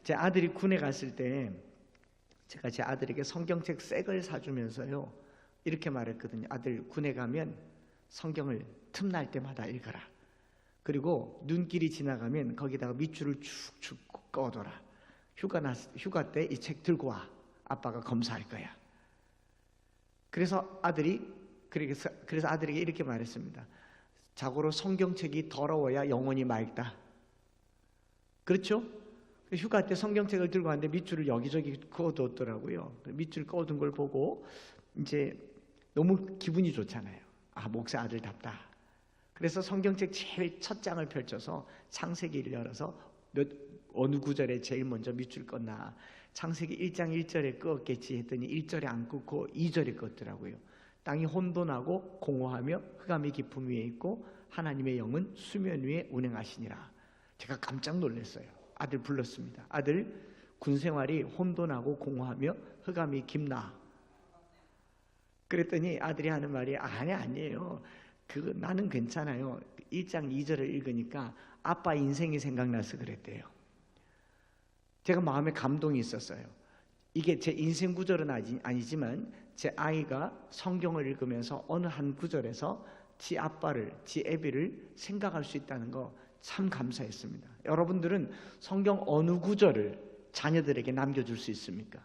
[SPEAKER 1] 제 아들이 군에 갔을 때 제가 제 아들에게 성경책 새 걸 사주면서요, 이렇게 말했거든요. 아들, 군에 가면 성경을 틈날 때마다 읽어라. 그리고 눈길이 지나가면 거기다가 밑줄을 축축 꺼둬라. 휴가 때 이 책 들고 와. 아빠가 검사할 거야. 그래서 아들에게 이렇게 말했습니다. 자고로 성경책이 더러워야 영혼이 맑다. 그렇죠? 휴가 때 성경책을 들고 왔는데 밑줄을 여기저기 그어뒀더라고요. 밑줄 그어둔 걸 보고 이제 너무 기분이 좋잖아요. 아, 목사 아들답다. 그래서 성경책 제일 첫 장을 펼쳐서 창세기를 열어서 어느 구절에 제일 먼저 밑줄 껐나, 창세기 1장 1절에 끄었겠지 했더니 1절에 안 끄고 2절에 껐더라고요. 땅이 혼돈하고 공허하며 흑암이 깊음 위에 있고 하나님의 영은 수면 위에 운행하시니라. 제가 깜짝 놀랐어요. 아들 불렀습니다. 아들, 군생활이 혼돈하고 공허하며 흑암이 깊나? 그랬더니 아들이 하는 말이 아니에요. 나는 괜찮아요. 1장 2절을 읽으니까 아빠 인생이 생각나서 그랬대요. 제가 마음에 감동이 있었어요. 이게 제 인생 구절은 아니지만 제 아이가 성경을 읽으면서 어느 한 구절에서 지 아빠를, 지 애비를 생각할 수 있다는 거 참 감사했습니다. 여러분들은 성경 어느 구절을 자녀들에게 남겨줄 수 있습니까?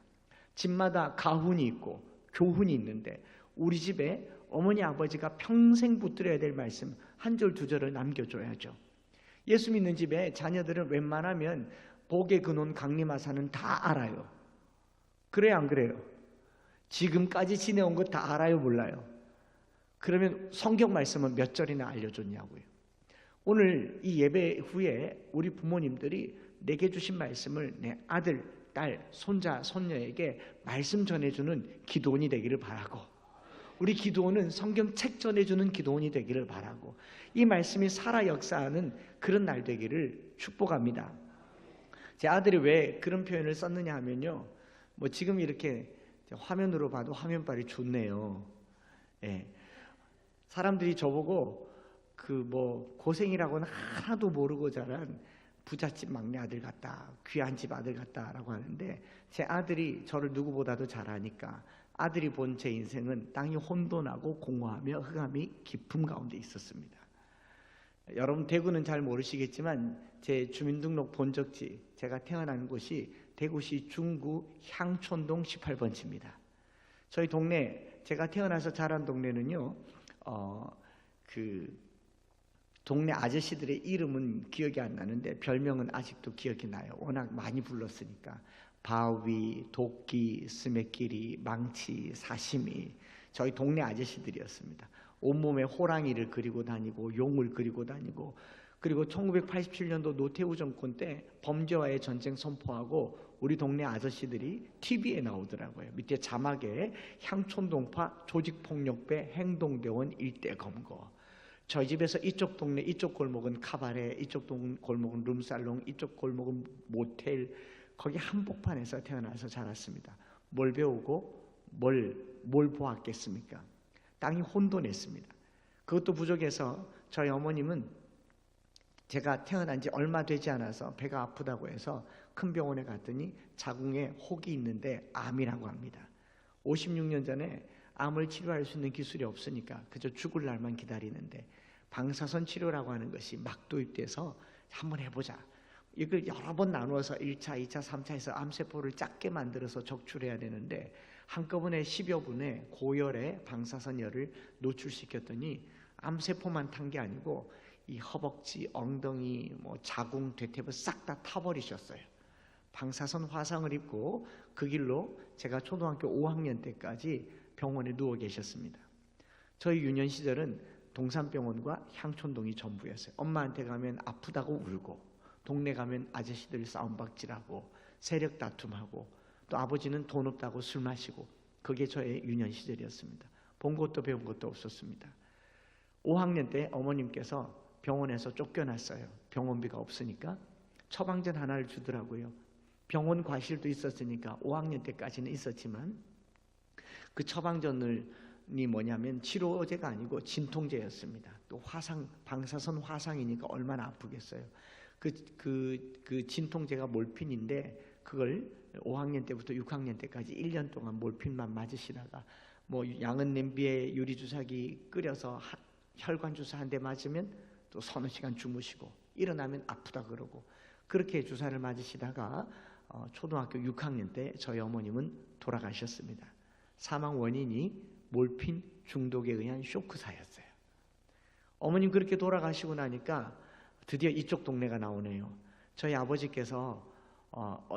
[SPEAKER 1] 집마다 가훈이 있고 교훈이 있는데 우리 집에 어머니 아버지가 평생 붙들어야 될 말씀 한 절 두 절을 남겨줘야죠. 예수 믿는 집에 자녀들은 웬만하면 복의 근원 강림하사는 다 알아요. 그래요, 안 그래요? 지금까지 지내온 거 다 알아요, 몰라요? 그러면 성경 말씀은 몇 절이나 알려줬냐고요. 오늘 이 예배 후에 우리 부모님들이 내게 주신 말씀을 내 아들, 딸, 손자, 손녀에게 말씀 전해주는 기도원이 되기를 바라고, 우리 기도원은 성경책 전해주는 기도원이 되기를 바라고, 이 말씀이 살아 역사하는 그런 날 되기를 축복합니다. 제 아들이 왜 그런 표현을 썼느냐 하면요, 뭐 지금 이렇게 화면으로 봐도 화면빨이 좋네요. 예. 사람들이 저보고 고생이라고는 하나도 모르고 자란 부잣집 막내 아들 같다, 귀한 집 아들 같다라고 하는데, 제 아들이 저를 누구보다도 잘 아니까 아들이 본 제 인생은 땅이 혼돈하고 공허하며 흑암이 깊음 가운데 있었습니다. 여러분 대구는 잘 모르시겠지만 제 주민등록 본적지, 제가 태어난 곳이 대구시 중구 향촌동 18번지입니다. 저희 동네, 제가 태어나서 자란 동네는요, 동네 아저씨들의 이름은 기억이 안 나는데 별명은 아직도 기억이 나요. 워낙 많이 불렀으니까. 바위, 도끼, 스매끼리, 망치, 사시미, 저희 동네 아저씨들이었습니다. 온몸에 호랑이를 그리고 다니고 용을 그리고 다니고, 그리고 1987년도 노태우 정권 때 범죄와의 전쟁 선포하고 우리 동네 아저씨들이 TV에 나오더라고요. 밑에 자막에 향촌동파 조직폭력배 행동대원 일대 검거. 저희 집에서 이쪽 동네 이쪽 골목은 카바레, 이쪽 골목은 룸살롱, 이쪽 골목은 모텔, 거기 한복판에서 태어나서 자랐습니다. 뭘 배우고 뭘 보았겠습니까? 땅이 혼돈했습니다. 그것도 부족해서 저희 어머님은 제가 태어난 지 얼마 되지 않아서 배가 아프다고 해서 큰 병원에 갔더니 자궁에 혹이 있는데 암이라고 합니다. 56년 전에 암을 치료할 수 있는 기술이 없으니까 그저 죽을 날만 기다리는데 방사선 치료라고 하는 것이 막 도입돼서 한번 해보자. 이걸 여러 번 나누어서 1차, 2차, 3차에서 암세포를 작게 만들어서 적출해야 되는데 한꺼번에 10여 분의 고열의 방사선열을 노출시켰더니 암세포만 탄 게 아니고 이 허벅지, 엉덩이, 자궁, 대퇴부 싹 다 타버리셨어요. 방사선 화상을 입고 그 길로 제가 초등학교 5학년 때까지 병원에 누워 계셨습니다. 저희 유년 시절은 동산병원과 향촌동이 전부였어요. 엄마한테 가면 아프다고 울고, 동네 가면 아저씨들 싸움박질하고 세력 다툼하고, 또 아버지는 돈 없다고 술 마시고, 그게 저의 유년 시절이었습니다. 본 것도 배운 것도 없었습니다. 5학년 때 어머님께서 병원에서 쫓겨났어요. 병원비가 없으니까. 처방전 하나를 주더라고요. 병원 과실도 있었으니까 5학년 때까지는 있었지만 그 처방전이 뭐냐면 치료제가 아니고 진통제였습니다. 또 방사선 화상이니까 얼마나 아프겠어요. 그 진통제가 몰핀인데 그걸 5학년 때부터 6학년 때까지 1년 동안 몰핀만 맞으시다가 양은 냄비에 유리주사기 끓여서 혈관 주사 한 대 맞으면 또 서너 시간 주무시고 일어나면 아프다 그러고 그렇게 주사를 맞으시다가 초등학교 6학년 때 저희 어머님은 돌아가셨습니다. 사망 원인이 몰핀 중독에 의한 쇼크사였어요. 어머님 그렇게 돌아가시고 나니까 드디어 이쪽 동네가 나오네요. 저희 아버지께서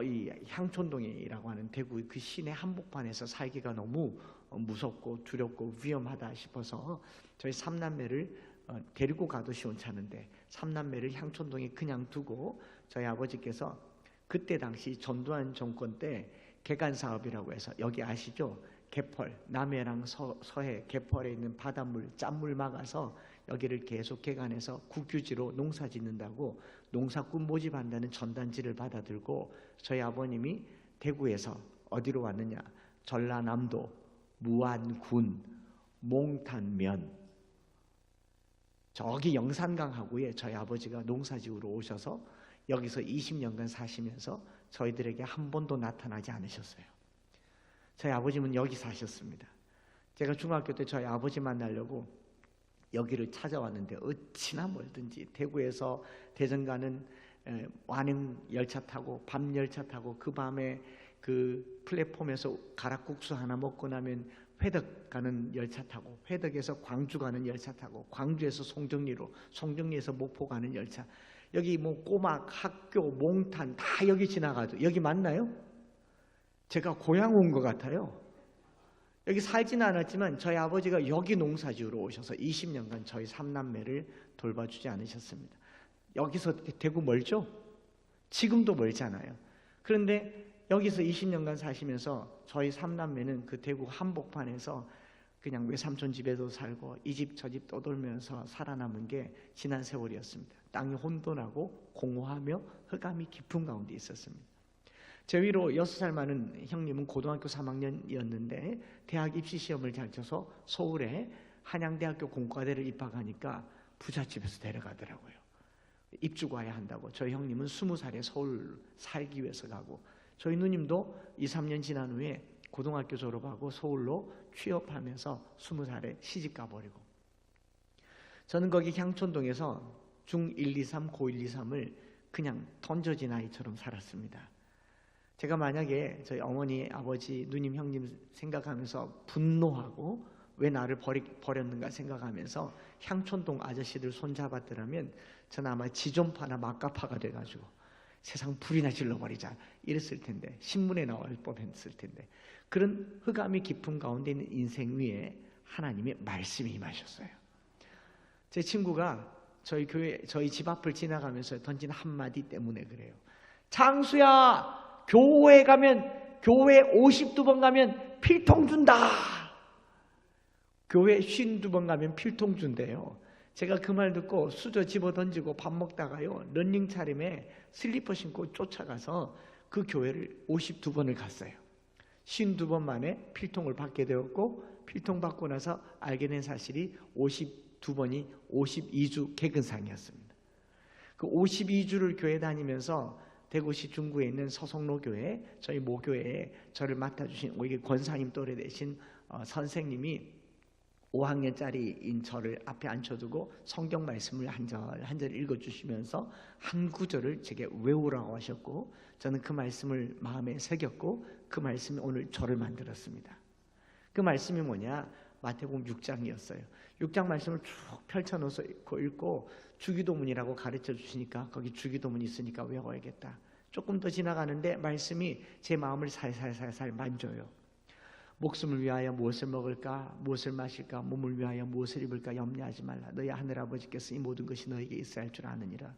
[SPEAKER 1] 이 향촌동이라고 하는 대구 그 시내 한복판에서 살기가 너무 무섭고 두렵고 위험하다 싶어서 저희 삼남매를 데리고 가도 시원찮은데 삼남매를 향촌동에 그냥 두고 저희 아버지께서 그때 당시 전두환 정권 때 개간사업이라고 해서 여기 아시죠? 개펄, 남해랑 서해 개펄에 있는 바닷물, 짠물 막아서 여기를 계속 개간해서 국유지로 농사 짓는다고 농사꾼 모집한다는 전단지를 받아들고 저희 아버님이 대구에서 어디로 왔느냐? 전라남도, 무안군, 몽탄면 저기 영산강하구에 저희 아버지가 농사지으러 오셔서 여기서 20년간 사시면서 저희들에게 한 번도 나타나지 않으셨어요. 저희 아버지는 여기 사셨습니다. 제가 중학교 때 저희 아버지 만나려고 여기를 찾아왔는데 어찌나 멀든지 대구에서 대전 가는 완행 열차 타고 밤 열차 타고 그 밤에 그 플랫폼에서 가락국수 하나 먹고 나면 회덕 가는 열차 타고 회덕에서 광주 가는 열차 타고 광주에서 송정리로 송정리에서 목포 가는 열차 여기 꼬막 학교 몽탄 다 여기 지나가도 여기 맞나요? 제가 고향 온 것 같아요. 여기 살지는 않았지만 저희 아버지가 여기 농사지으러 오셔서 20년간 저희 삼남매를 돌봐주지 않으셨습니다. 여기서 대구 멀죠? 지금도 멀잖아요. 그런데 여기서 20년간 사시면서 저희 삼남매는 그 대구 한복판에서 그냥 외삼촌 집에도 살고 이 집 저 집 떠돌면서 살아남은 게 지난 세월이었습니다. 땅이 혼돈하고 공허하며 흑암이 깊은 가운데 있었습니다. 제 위로 6살 많은 형님은 고등학교 3학년이었는데 대학 입시 시험을 잘 쳐서 서울에 한양대학교 공과대를 입학하니까 부잣집에서 데려가더라고요. 입주 가야 한다고. 저희 형님은 20살에 서울 살기 위해서 가고 저희 누님도 2, 3년 지난 후에 고등학교 졸업하고 서울로 취업하면서 20살에 시집 가버리고 저는 거기 향촌동에서 중1, 2, 3, 고 1, 2, 3을 그냥 던져진 아이처럼 살았습니다. 제가 만약에 저희 어머니, 아버지, 누님, 형님 생각하면서 분노하고 왜 나를 버렸는가 생각하면서 향촌동 아저씨들 손잡았더라면 저는 아마 지존파나 막가파가 돼가지고 세상 불이나 질러버리자 이랬을 텐데 신문에 나올 뻔했을 텐데 그런 흑암이 깊은 가운데 있는 인생 위에 하나님의 말씀이 임하셨어요. 제 친구가 저희 교회 저희 집 앞을 지나가면서 던진 한마디 때문에 그래요. 장수야 교회 가면 교회 52번 가면 필통 준다. 교회 52번 가면 필통 준대요. 제가 그 말 듣고 수저 집어 던지고 밥 먹다가요, 런닝 차림에 슬리퍼 신고 쫓아가서 그 교회를 52번을 갔어요. 52번 만에 필통을 받게 되었고, 필통 받고 나서 알게 된 사실이 52번이 52주 개근상이었습니다. 그 52주를 교회 다니면서 대구시 중구에 있는 서성로 교회, 저희 모교회에 저를 맡아주신 우리 권사님 또래 되신 선생님이 5학년짜리인 저를 앞에 앉혀두고 성경 말씀을 한 절 읽어주시면서 한 구절을 제게 외우라고 하셨고, 저는 그 말씀을 마음에 새겼고 그 말씀이 오늘 저를 만들었습니다. 그 말씀이 뭐냐? 마태복음 6장이었어요. 6장 말씀을 쭉 펼쳐놓아서 읽고 주기도문이라고 가르쳐 주시니까 거기 주기도문이 있으니까 외워야겠다. 조금 더 지나가는데 말씀이 제 마음을 살살살살 만져요. 목숨을 위하여 무엇을 먹을까, 무엇을 마실까, 몸을 위하여 무엇을 입을까 염려하지 말라. 너희 하늘아버지께서 이 모든 것이 너에게 있어야 할 줄 아느니라.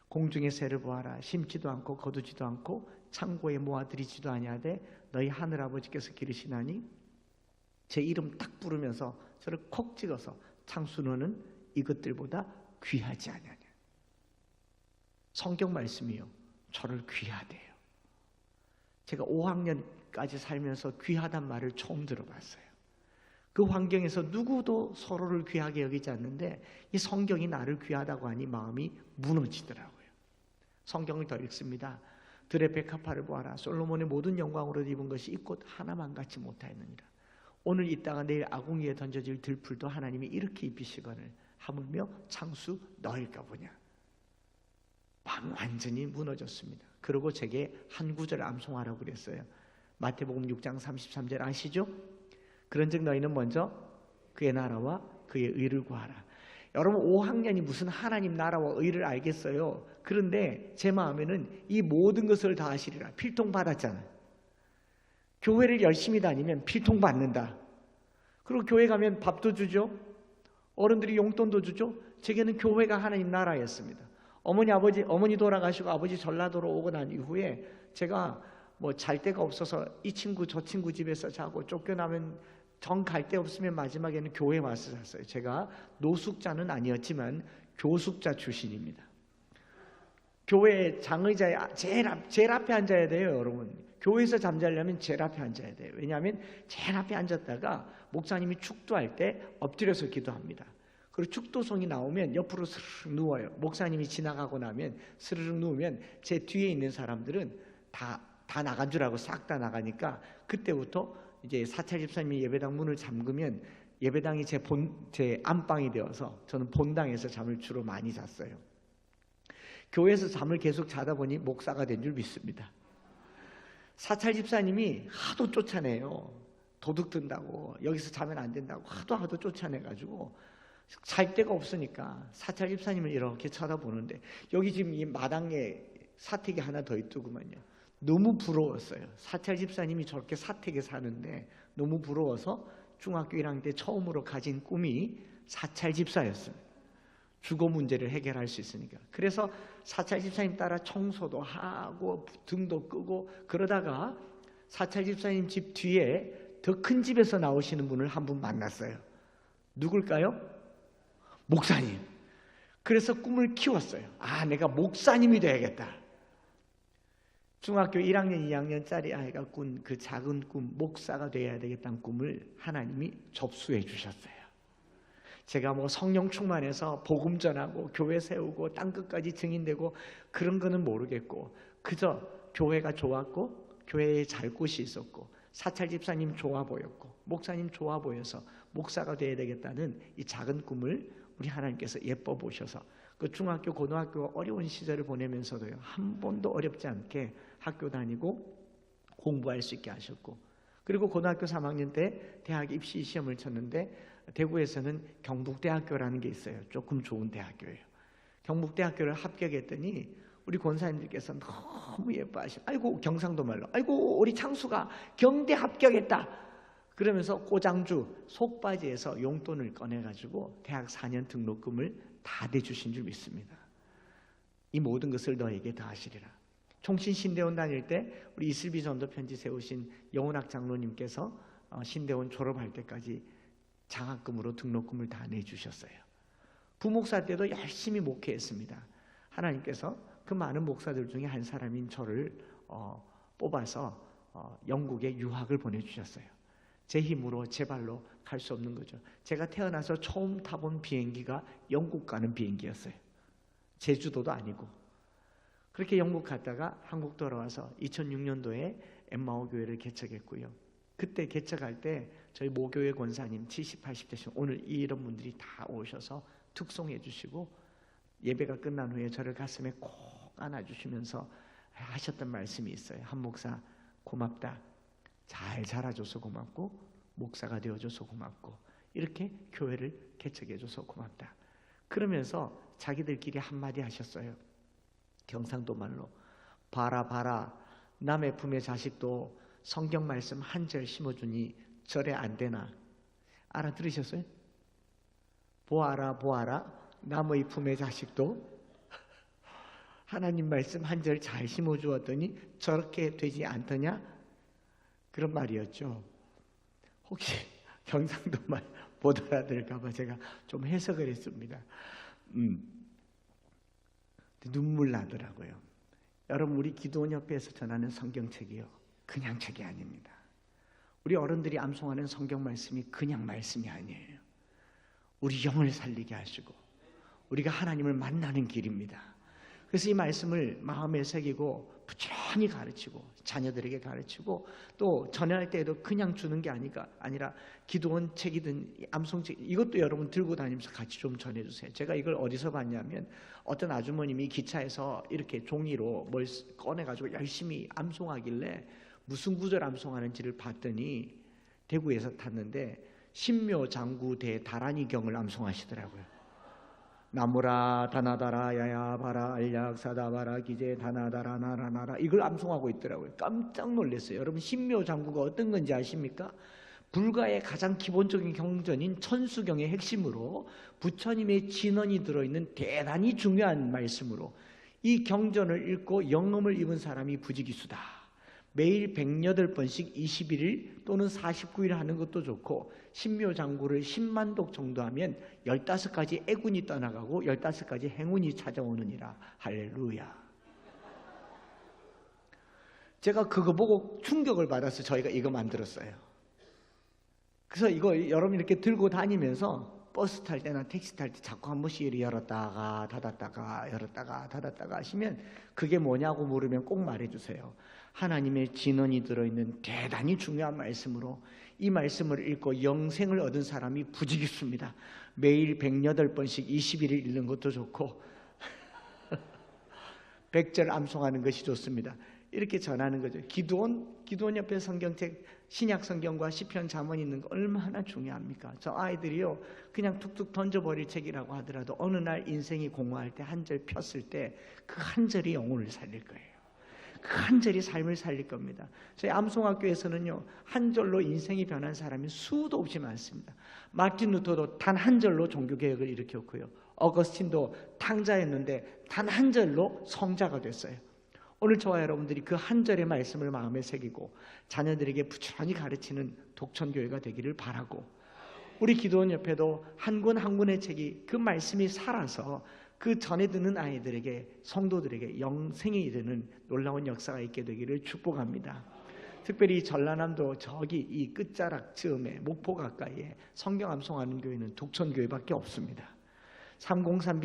[SPEAKER 1] 공중의 새를 보아라. 심지도 않고 거두지도 않고 창고에 모아들이지도 아니하되 너희 하늘아버지께서 기르시나니, 제 이름 딱 부르면서 저를 콕 찍어서 창수 너는 이것들보다 귀하지 아니하냐. 성경 말씀이요, 저를 귀하대요. 제가 5학년까지 살면서 귀하단 말을 처음 들어봤어요. 그 환경에서 누구도 서로를 귀하게 여기지 않는데 이 성경이 나를 귀하다고 하니 마음이 무너지더라고요. 성경을 더 읽습니다. 들의 백합화를 보아라. 솔로몬의 모든 영광으로 입은 것이 이 꽃 하나만 같이 못하였느니라. 오늘 있다가 내일 아궁이에 던져질 들풀도 하나님이 이렇게 입히시거늘 하물며 창수 너일까 보냐. 완전히 무너졌습니다. 그리고 제게 한 구절 암송하라고 그랬어요. 마태복음 6장 33절 아시죠? 그런즉 너희는 먼저 그의 나라와 그의 의를 구하라. 여러분, 5학년이 무슨 하나님 나라와 의를 알겠어요? 그런데 제 마음에는 이 모든 것을 다 하시리라. 필통 받았잖아요. 교회를 열심히 다니면 필통 받는다. 그리고 교회 가면 밥도 주죠. 어른들이 용돈도 주죠. 제게는 교회가 하나님 나라였습니다. 어머니 돌아가시고 아버지 전라도로 오고 난 이후에 제가 뭐 잘 데가 없어서 이 친구 저 친구 집에서 자고 쫓겨나면 정 갈 데 없으면 마지막에는 교회에 와서 잤어요. 제가 노숙자는 아니었지만 교숙자 출신입니다. 교회 장의자에 제일 앞에 앉아야 돼요, 여러분. 교회에서 잠자려면 제일 앞에 앉아야 돼요. 왜냐하면 제일 앞에 앉았다가 목사님이 축도할 때 엎드려서 기도합니다. 그리고 축도송이 나오면 옆으로 스르륵 누워요. 목사님이 지나가고 나면 스르륵 누우면 제 뒤에 있는 사람들은 다 나간 줄 알고 싹 다 나가니까 그때부터 이제 사찰 집사님이 예배당 문을 잠그면 예배당이 제 안방이 되어서 저는 본당에서 잠을 주로 많이 잤어요. 교회에서 잠을 계속 자다 보니 목사가 된 줄 믿습니다. 사찰 집사님이 하도 쫓아내요. 도둑 든다고, 여기서 자면 안 된다고 하도 쫓아내가지고 잘 데가 없으니까 사찰 집사님을 이렇게 쳐다보는데 여기 지금 이 마당에 사택이 하나 더 있더구만요. 너무 부러웠어요. 사찰 집사님이 저렇게 사택에 사는데 너무 부러워서 중학교 1학년 때 처음으로 가진 꿈이 사찰 집사였습니다. 주거 문제를 해결할 수 있으니까. 그래서 사찰 집사님 따라 청소도 하고 등도 끄고 그러다가 사찰 집사님 집 뒤에 더 큰 집에서 나오시는 분을 한 분 만났어요. 누굴까요? 목사님. 그래서 꿈을 키웠어요. 내가 목사님이 돼야겠다. 중학교 1학년, 2학년짜리 아이가 꾼 그 작은 꿈, 목사가 돼야 되겠다는 꿈을 하나님이 접수해 주셨어요. 제가 뭐 성령 충만해서 복음 전하고 교회 세우고 땅끝까지 증인되고 그런 거는 모르겠고 그저 교회가 좋았고 교회에 잘 곳이 있었고 사찰 집사님 좋아 보였고 목사님 좋아 보여서 목사가 돼야 되겠다는 이 작은 꿈을 우리 하나님께서 예뻐 보셔서 그 중학교, 고등학교 어려운 시절을 보내면서도요, 한 번도 어렵지 않게 학교 다니고 공부할 수 있게 하셨고, 그리고 고등학교 3학년 때 대학 입시 시험을 쳤는데 대구에서는 경북대학교라는 게 있어요. 조금 좋은 대학교예요. 경북대학교를 합격했더니 우리 권사님들께서 너무 예뻐하시고, 아이고 경상도 말로, 아이고 우리 창수가 경대 합격했다 그러면서 꼬장주 속바지에서 용돈을 꺼내가지고 대학 4년 등록금을 다 대주신 줄 믿습니다. 이 모든 것을 너에게 다 하시리라. 총신 신대원 다닐 때 우리 이슬비 전도 편지 세우신 영훈학 장로님께서 신대원 졸업할 때까지 장학금으로 등록금을 다 내주셨어요. 부목사 때도 열심히 목회했습니다. 하나님께서 그 많은 목사들 중에 한 사람인 저를 뽑아서 영국에 유학을 보내주셨어요. 제 힘으로 제 발로 갈 수 없는 거죠. 제가 태어나서 처음 타본 비행기가 영국 가는 비행기였어요. 제주도도 아니고. 그렇게 영국 갔다가 한국 돌아와서 2006년도에 엠마오 교회를 개척했고요. 그때 개척할 때 저희 모교회 권사님 70, 80대신 오늘 이런 분들이 다 오셔서 특송해 주시고 예배가 끝난 후에 저를 가슴에 꼭 안아주시면서 하셨던 말씀이 있어요. 한 목사 고맙다. 잘 자라줘서 고맙고 목사가 되어줘서 고맙고 이렇게 교회를 개척해줘서 고맙다. 그러면서 자기들끼리 한마디 하셨어요. 경상도 말로 봐라 봐라 남의 품의 자식도 성경 말씀 한 절 심어주니 절에 안 되나. 알아들으셨어요? 보아라 보아라 남의 품의 자식도 하나님 말씀 한 절 잘 심어주었더니 저렇게 되지 않더냐? 그런 말이었죠. 혹시 경상도 말 못 알아들을까봐 제가 좀 해석을 했습니다. 눈물 나더라고요. 여러분, 우리 기도원협회에서 전하는 성경책이요, 그냥 책이 아닙니다. 우리 어른들이 암송하는 성경 말씀이 그냥 말씀이 아니에요. 우리 영을 살리게 하시고 우리가 하나님을 만나는 길입니다. 그래서 이 말씀을 마음에 새기고 부지런히 가르치고 자녀들에게 가르치고 또 전할 때에도 그냥 주는 게 아니라 기도원 책이든 암송책 이것도 여러분 들고 다니면서 같이 좀 전해주세요. 제가 이걸 어디서 봤냐면 어떤 아주머님이 기차에서 이렇게 종이로 뭘 꺼내가지고 열심히 암송하길래 무슨 구절 암송하는지를 봤더니 대구에서 탔는데 신묘장구 대다란이경을 암송하시더라고요. 나무라 다나다라 야야바라 알약사다바라 기제 다나다라 나라나라 이걸 암송하고 있더라고요. 깜짝 놀랐어요. 여러분, 신묘장구가 어떤 건지 아십니까? 불가의 가장 기본적인 경전인 천수경의 핵심으로 부처님의 진언이 들어있는 대단히 중요한 말씀으로 이 경전을 읽고 영험을 입은 사람이 부지기수다. 매일 108번씩 21일 또는 49일 하는 것도 좋고 신묘장구를 10만 독 정도 하면 15가지 애군이 떠나가고 15가지 행운이 찾아오느니라. 할렐루야. 제가 그거 보고 충격을 받아서 저희가 이거 만들었어요. 그래서 이거 여러분 이렇게 들고 다니면서 버스 탈 때나 택시 탈 때 자꾸 한 번씩 이렇게 열었다가 닫았다가 열었다가 닫았다가 하시면 그게 뭐냐고 물으면 꼭 말해주세요. 하나님의 진언이 들어있는 대단히 중요한 말씀으로 이 말씀을 읽고 영생을 얻은 사람이 부지기수입니다. 매일 108번씩 21일 읽는 것도 좋고 100절 암송하는 것이 좋습니다. 이렇게 전하는 거죠. 기도원 옆에 성경책 신약 성경과 시편 잠언 있는 거 얼마나 중요합니까? 저 아이들이요 그냥 툭툭 던져버릴 책이라고 하더라도 어느 날 인생이 공허할 때 한 절 폈을 때 그 한 절이 영혼을 살릴 거예요. 그 한 절이 삶을 살릴 겁니다. 저희 암송학교에서는요 한 절로 인생이 변한 사람이 수도 없이 많습니다. 마틴 루터도 단 한 절로 종교개혁을 일으켰고요, 어거스틴도 탕자였는데 단 한 절로 성자가 됐어요. 오늘 저와 여러분들이 그 한 절의 말씀을 마음에 새기고 자녀들에게 부지런히 가르치는 독천교회가 되기를 바라고, 우리 기도원 옆에도 한 권 한 권의 책이 그 말씀이 살아서 그 전에 듣는 아이들에게 성도들에게 영생이 되는 놀라운 역사가 있게 되기를 축복합니다. 특별히 전라남도 저기 이 끝자락 즈음에 목포 가까이에 성경 암송하는 교회는 독천교회밖에 없습니다. 303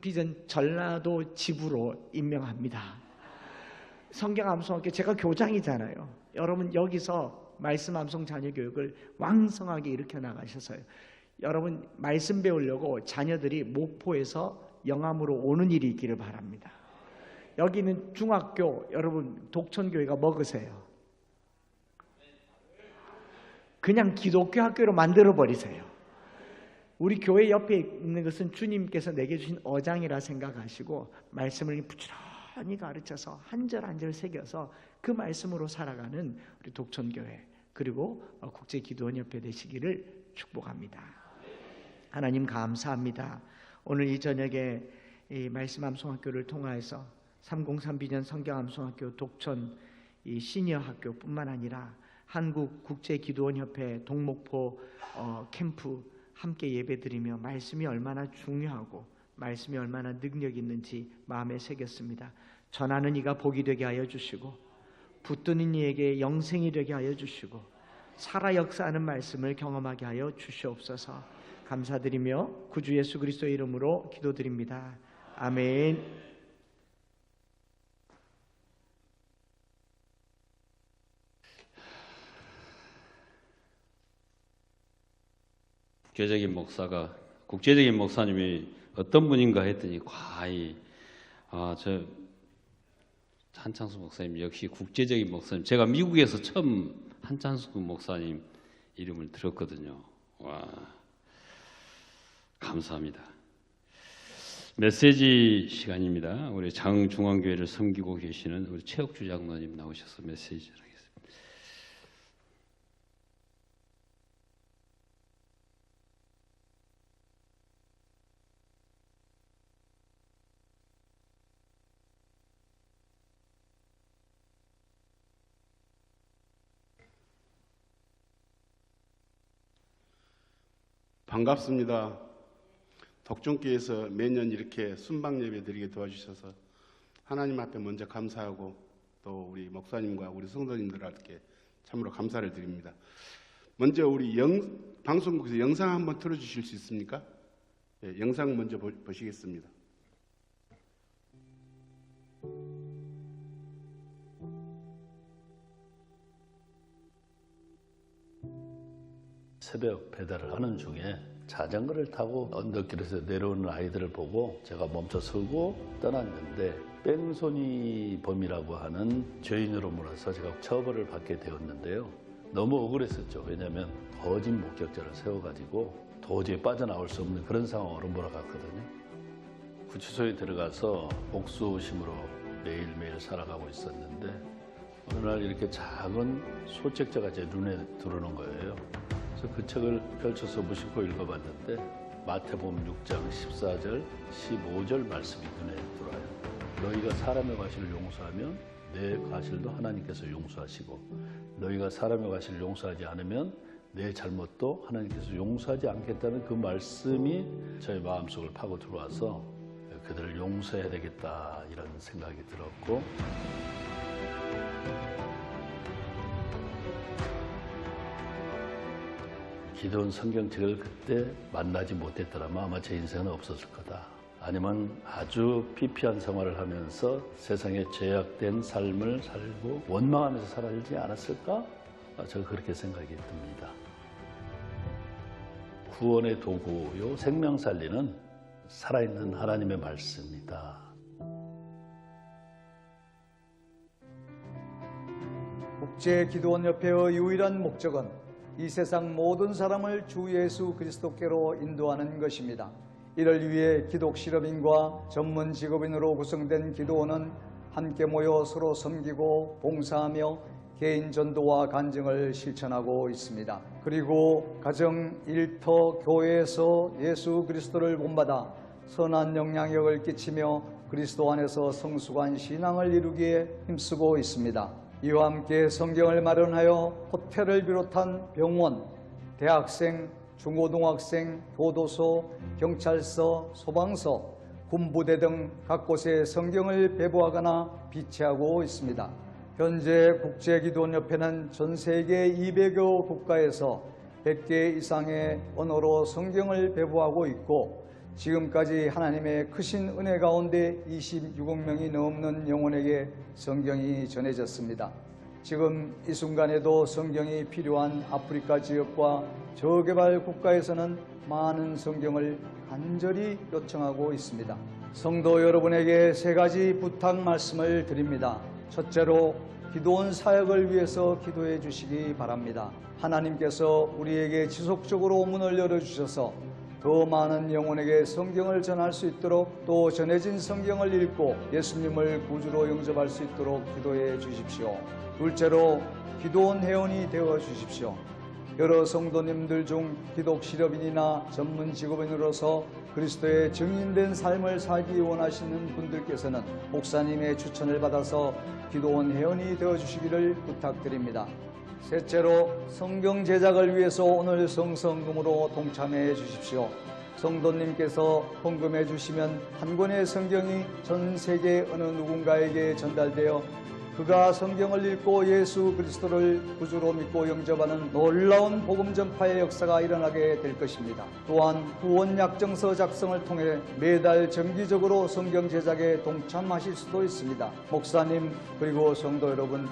[SPEAKER 1] 비전 전라도 지부로 임명합니다. 성경 암송학교 제가 교장이잖아요. 여러분 여기서 말씀 암송 자녀 교육을 왕성하게 일으켜 나가셔서요, 여러분 말씀 배우려고 자녀들이 목포에서 영암으로 오는 일이 있기를 바랍니다. 여기는 중학교, 여러분 독천교회가 먹으세요. 그냥 기독교 학교로 만들어 버리세요. 우리 교회 옆에 있는 것은 주님께서 내게 주신 어장이라 생각하시고 말씀을 부지런히 가르쳐서 한 절 한 절 새겨서 그 말씀으로 살아가는 우리 독천교회 그리고 국제기도원협회 되시기를 축복합니다. 하나님 감사합니다. 오늘 이 저녁에 이 말씀 암송학교를 통하여서 303 비전 성경 암송학교 독천 이 시니어 학교뿐만 아니라 한국 국제기도원협회 동목포 캠프 함께 예배드리며 말씀이 얼마나 중요하고 말씀이 얼마나 능력 있는지 마음에 새겼습니다. 전하는 이가 복이 되게 하여 주시고 붙드는 이에게 영생이 되게 하여 주시고 살아 역사하는 말씀을 경험하게 하여 주시옵소서. 감사드리며 구주 예수 그리스도의 이름으로 기도드립니다. 아멘.
[SPEAKER 2] 국제적인 목사님이 어떤 분인가 했더니 과히 저 한창수 목사님 역시 국제적인 목사님. 제가 미국에서 처음 한창수 목사님 이름을 들었거든요. 와, 감사합니다. 메시지 시간입니다. 우리 장중앙교회를 섬기고 계시는 우리 최옥주 장로님 나오셔서 메시지를 하겠습니다.
[SPEAKER 3] 반갑습니다. 덕중교회에서 매년 이렇게 순방 예배 드리게 도와주셔서 하나님 앞에 먼저 감사하고 또 우리 목사님과 우리 성도님들께 참으로 감사를 드립니다. 먼저 우리 방송국에서 영상 한번 틀어주실 수 있습니까? 네, 영상 먼저 보시겠습니다.
[SPEAKER 4] 새벽 배달을 하는 중에 자전거를 타고 언덕길에서 내려오는 아이들을 보고 제가 멈춰 서고 떠났는데 뺑소니 범이라고 하는 죄인으로 몰아서 제가 처벌을 받게 되었는데요. 너무 억울했었죠. 왜냐하면 거짓 목격자를 세워가지고 도저히 빠져나올 수 없는 그런 상황으로 몰아갔거든요. 구치소에 들어가서 복수심으로 매일매일 살아가고 있었는데 어느 날 이렇게 작은 소책자가 제 눈에 들어오는 거예요. 그래서 그 책을 펼쳐서 무심코 읽어봤는데 마태복음 6장 14절, 15절 말씀이 눈에 들어와요. 너희가 사람의 과실을 용서하면 내 과실도 하나님께서 용서하시고 너희가 사람의 과실을 용서하지 않으면 내 잘못도 하나님께서 용서하지 않겠다는 그 말씀이 저의 마음속을 파고 들어와서 그들을 용서해야 되겠다 이런 생각이 들었고 기도원 성경책을 그때 만나지 못했더라면 아마 제 인생은 없었을 거다. 아니면 아주 피폐한 생활을 하면서 세상에 죄악된 삶을 살고 원망하면서 살지 않았을까? 저는 그렇게 생각이 듭니다. 구원의 도구요 생명 살리는 살아있는 하나님의 말씀입니다.
[SPEAKER 5] 국제기도원협회의 유일한 목적은 이 세상 모든 사람을 주 예수 그리스도께로 인도하는 것입니다. 이를 위해 기독실업인과 전문 직업인으로 구성된 기도원은 함께 모여 서로 섬기고 봉사하며 개인 전도와 간증을 실천하고 있습니다. 그리고 가정, 일터, 교회에서 예수 그리스도를 본받아 선한 영향력을 끼치며 그리스도 안에서 성숙한 신앙을 이루기에 힘쓰고 있습니다. 이와 함께 성경을 마련하여 호텔을 비롯한 병원, 대학생, 중고등학생, 교도소, 경찰서, 소방서, 군부대 등 각 곳에 성경을 배부하거나 비치하고 있습니다. 현재 국제기도원협회는 전 세계 200여 국가에서 100개 이상의 언어로 성경을 배부하고 있고 지금까지 하나님의 크신 은혜 가운데 26억 명이 넘는 영혼에게 성경이 전해졌습니다. 지금 이 순간에도 성경이 필요한 아프리카 지역과 저개발 국가에서는 많은 성경을 간절히 요청하고 있습니다. 성도 여러분에게 세 가지 부탁 말씀을 드립니다. 첫째로 기도원 사역을 위해서 기도해 주시기 바랍니다. 하나님께서 우리에게 지속적으로 문을 열어주셔서 더 많은 영혼에게 성경을 전할 수 있도록 또 전해진 성경을 읽고 예수님을 구주로 영접할 수 있도록 기도해 주십시오. 둘째로 기도원 회원이 되어 주십시오. 여러 성도님들 중 기독실업인이나 전문 직업인으로서 그리스도의 증인된 삶을 살기 원하시는 분들께서는 목사님의 추천을 받아서 기도원 회원이 되어 주시기를 부탁드립니다. 셋째로 성경 제작을 위해서 오늘 성성금으로 동참해 주십시오. 성도님께서 헌금해 주시면 한 권의 성경이 전 세계 어느 누군가에게 전달되어 그가 성경을 읽고 예수 그리스도를 구주로 믿고 영접하는 놀라운 복음 전파의 역사가 일어나게 될 것입니다. 또한 후원 약정서 작성을 통해 매달 정기적으로 성경 제작에 동참하실 수도 있습니다. 목사님 그리고 성도 여러분,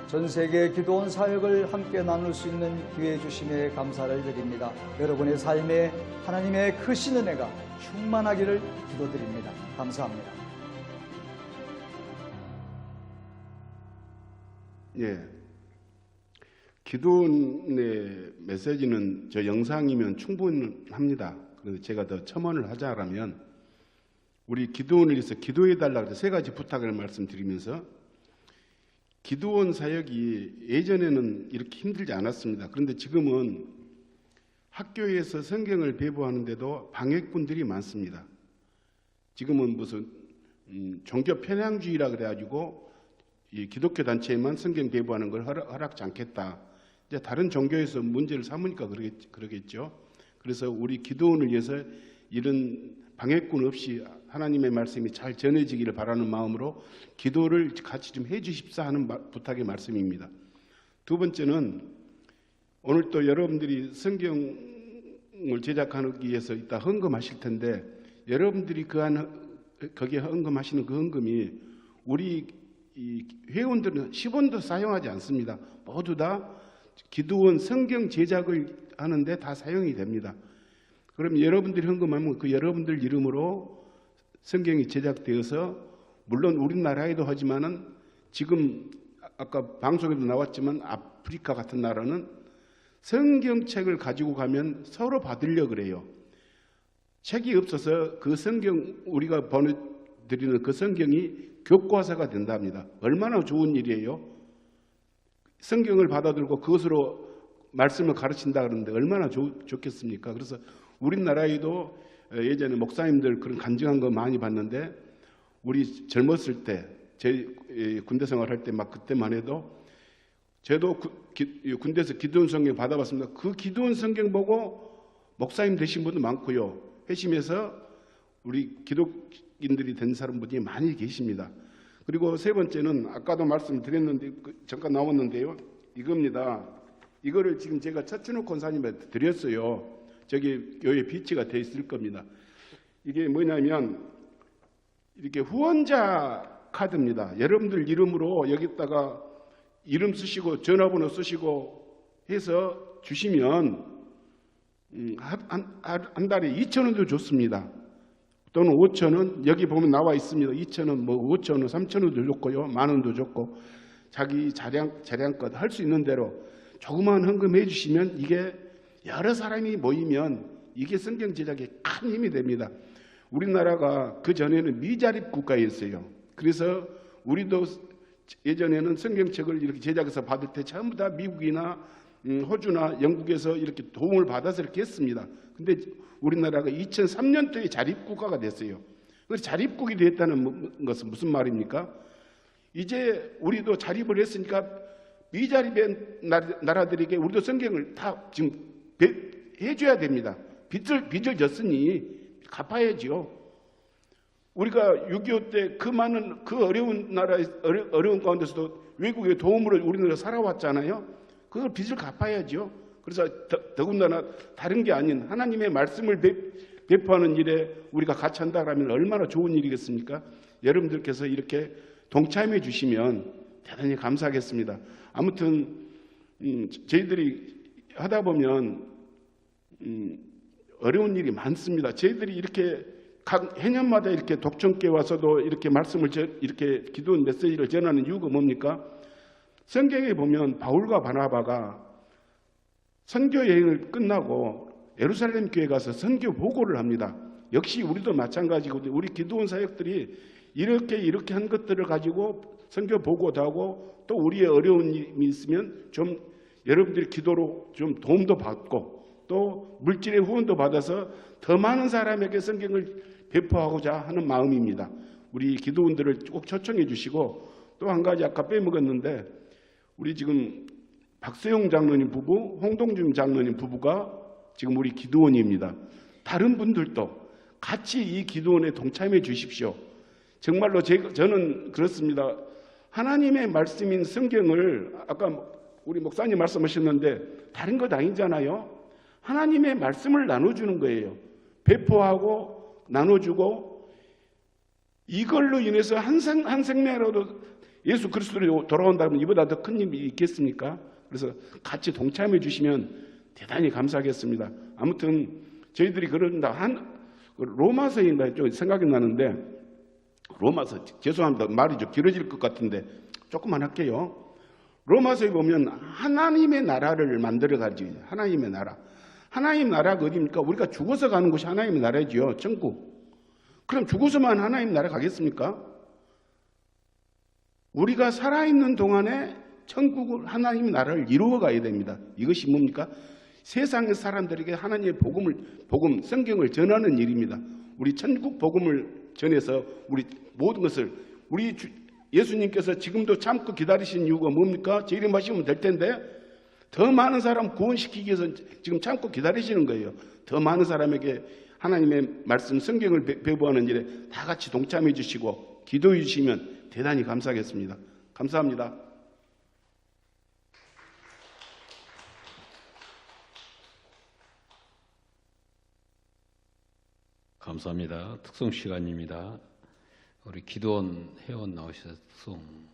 [SPEAKER 5] 전 세계 기도원 사역을 함께 나눌 수 있는 기회 주심에 감사를 드립니다. 여러분의 삶에 하나님의 크신 은혜가 충만하기를 기도드립니다. 감사합니다.
[SPEAKER 3] 예. 기도원의 메시지는 저 영상이면 충분합니다. 그런데 제가 더 첨언을 하자면 우리 기도원을 위해서 기도해달라고 세 가지 부탁을 말씀드리면서 기도원 사역이 예전에는 이렇게 힘들지 않았습니다. 그런데 지금은 학교에서 성경을 배부하는데도 방해꾼들이 많습니다. 지금은 무슨 종교 편향주의라 그래가지고 이 기독교 단체에만 성경 배부하는 걸 허락지 않겠다. 이제 다른 종교에서 문제를 삼으니까 그러겠죠. 그래서 우리 기도원을 위해서 이런 방해꾼 없이 하나님의 말씀이 잘 전해지기를 바라는 마음으로 기도를 같이 좀 해주십사 하는 부탁의 말씀입니다. 두 번째는 오늘 또 여러분들이 성경을 제작하기 위해서 이따 헌금하실 텐데 여러분들이 거기에 헌금하시는 그 헌금이 우리 이 회원들은 10원도 사용하지 않습니다. 모두 다 기도원 성경 제작을 하는데 다 사용이 됩니다. 그럼 여러분들이 헌금하면 그 여러분들 이름으로 성경이 제작되어서 물론 우리나라에도 하지만은 지금 아까 방송에도 나왔지만 아프리카 같은 나라는 성경책을 가지고 가면 서로 받으려고 그래요. 책이 없어서 그 성경 우리가 보내드리는 그 성경이 교과서가 된답니다. 얼마나 좋은 일이에요. 성경을 받아들고 그것으로 말씀을 가르친다 그러는데 얼마나 좋겠습니까? 그래서 우리나라에도 예전에 목사님들 그런 간증한 거 많이 봤는데 우리 젊었을 때 제 군대 생활할 때 막 그때만 해도 저도 군대에서 기도원 성경 받아봤습니다. 그 기도원 성경 보고 목사님 되신 분도 많고요. 회심해서 우리 기독인들이 된 사람분이 많이 계십니다. 그리고 세 번째는 아까도 말씀드렸는데 잠깐 나왔는데요. 이겁니다. 이거를 지금 제가 차춘욱 권사님한테 드렸어요. 저기 여기 비치가 돼 있을 겁니다. 이게 뭐냐면 이렇게 후원자 카드입니다. 여러분들 이름으로 여기다가 이름 쓰시고 전화번호 쓰시고 해서 주시면 한 달에 2,000원도 좋습니다. 또는 5,000원 여기 보면 나와 있습니다. 2,000원, 뭐 5,000원, 3,000원도 좋고요. 10,000원도 좋고 자기 재량껏 할 수 있는 대로 조그마한 헌금해 주시면 이게 여러 사람이 모이면 이게 성경 제작에 큰 힘이 됩니다. 우리나라가 그 전에는 미자립 국가였어요. 그래서 우리도 예전에는 성경책을 이렇게 제작해서 받을 때 전부 다 미국이나 호주나 영국에서 이렇게 도움을 받아서 이렇게 했습니다. 근데 우리나라가 2003년도에 자립국가가 됐어요. 그래서 자립국이 됐다는 것은 무슨 말입니까? 이제 우리도 자립을 했으니까 미자립의 나라들에게 우리도 성경을 다 지금 해줘야 됩니다. 빚을 졌으니 갚아야죠. 우리가 6.25 때 그 많은 그 어려운 나라의 어려운 가운데서도 외국의 도움으로 우리나라 살아왔잖아요. 그걸 빚을 갚아야죠. 그래서 더군다나 다른 게 아닌 하나님의 말씀을 배포하는 일에 우리가 같이 한다면 얼마나 좋은 일이겠습니까? 여러분들께서 이렇게 동참해 주시면 대단히 감사하겠습니다. 아무튼 저희들이 하다 보면 어려운 일이 많습니다. 저희들이 이렇게 각 해년마다 이렇게 독점께 와서도 이렇게 말씀을 이렇게 기도원 메시지를 전하는 이유가 뭡니까? 성경에 보면 바울과 바나바가 선교 여행을 끝나고 예루살렘 교회 가서 선교 보고를 합니다. 역시 우리도 마찬가지고 우리 기도원 사역들이 이렇게 한 것들을 가지고 선교 보고도 하고 또 우리의 어려운 일이 있으면 좀 여러분들이 기도로 좀 도움도 받고 또 물질의 후원도 받아서 더 많은 사람에게 성경을 배포하고자 하는 마음입니다. 우리 기도원들을 꼭 초청해 주시고 또 한 가지 아까 빼먹었는데 우리 지금 박세용 장로님 부부, 홍동준 장로님 부부가 지금 우리 기도원입니다. 다른 분들도 같이 이 기도원에 동참해 주십시오. 정말로 저는 그렇습니다. 하나님의 말씀인 성경을 아까 우리 목사님 말씀하셨는데 다른 것 아니잖아요. 하나님의 말씀을 나눠주는 거예요. 배포하고 나눠주고 이걸로 인해서 한 생명이라도 예수 그리스도로 돌아온다면 이보다 더 큰 힘이 있겠습니까? 그래서 같이 동참해 주시면 대단히 감사하겠습니다. 아무튼 저희들이 그런다 로마서인가 좀 생각이 나는데 로마서 죄송합니다. 말이 좀 길어질 것 같은데 조금만 할게요. 로마서에 보면 하나님의 나라를 만들어가지. 하나님의 나라. 하나님 나라가 어디입니까? 우리가 죽어서 가는 곳이 하나님의 나라지요. 천국. 그럼 죽어서만 하나님 나라 가겠습니까? 우리가 살아있는 동안에 천국을 하나님 나라를 이루어 가야 됩니다. 이것이 뭡니까? 세상의 사람들에게 하나님의 복음, 성경을 전하는 일입니다. 우리 천국 복음을 전해서 우리 모든 것을 우리 예수님께서 지금도 참고 기다리신 이유가 뭡니까? 제 이름 하시면 될 텐데 더 많은 사람 구원시키기 위해서 지금 참고 기다리시는 거예요. 더 많은 사람에게 하나님의 말씀 성경을 배부하는 일에 다 같이 동참해 주시고 기도해 주시면 대단히 감사하겠습니다. 감사합니다.
[SPEAKER 2] 감사합니다. 특송 시간입니다. 우리 기도원 회원 나오셔서 특송.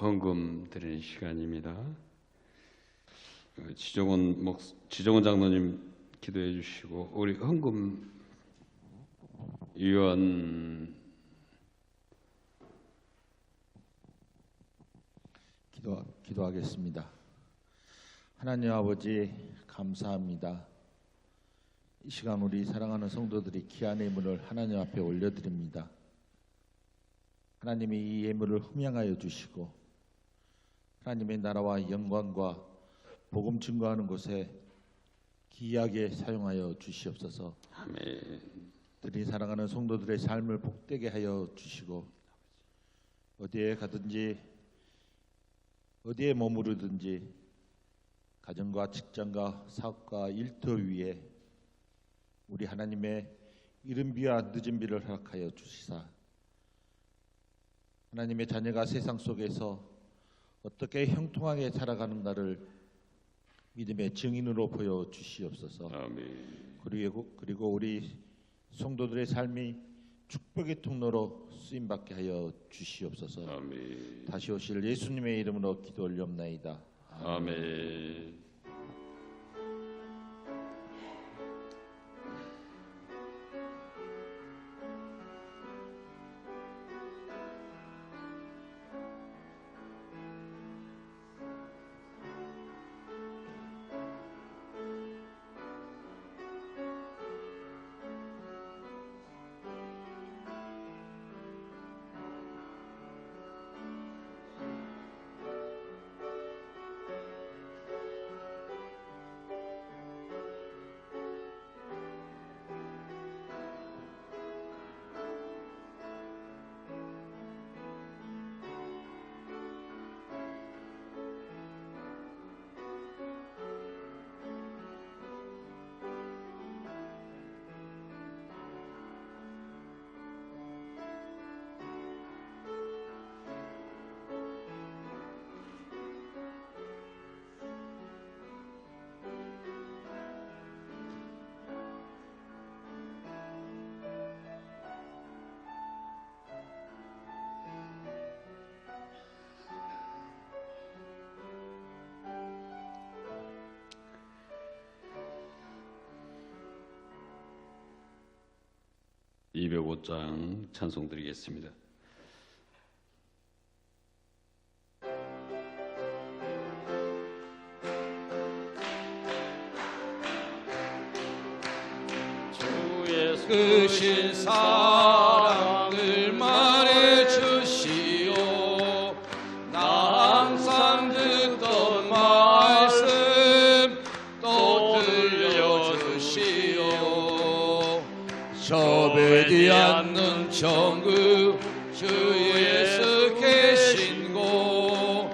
[SPEAKER 2] 헌금 드리는 시간입니다. 지정원 장로님 기도해 주시고 우리 헌금 위원
[SPEAKER 6] 기도하겠습니다. 하나님 아버지 감사합니다. 이 시간 우리 사랑하는 성도들이 귀한 예물을 하나님 앞에 올려드립니다. 하나님이 이 예물을 흠양하여 주시고 하나님의 나라와 영광과 복음 증거하는 곳에 귀하게 사용하여 주시옵소서.
[SPEAKER 2] 아멘.
[SPEAKER 6] 들이 사랑하는 성도들의 삶을 복되게 하여 주시고 어디에 가든지 어디에 머무르든지 가정과 직장과 사업과 일터 위에 우리 하나님의 이른 비와 늦은 비를 허락하여 주시사 하나님의 자녀가 세상 속에서 어떻게 형통하게 살아가는가를 믿음의 증인으로 보여주시옵소서.
[SPEAKER 2] 아멘.
[SPEAKER 6] 그리고 우리 성도들의 삶이 축복의 통로로 쓰임받게 하여 주시옵소서.
[SPEAKER 2] 아멘.
[SPEAKER 6] 다시 오실 예수님의 이름으로 기도 올리옵나이다.
[SPEAKER 2] 아멘. (205장) 찬송 드리겠습니다.
[SPEAKER 7] 주의 크신 사랑을 말해주시오. 나 항상 듣던 말씀 또 들려주시오. 저배지 않는 정금 주 예수 계신 곳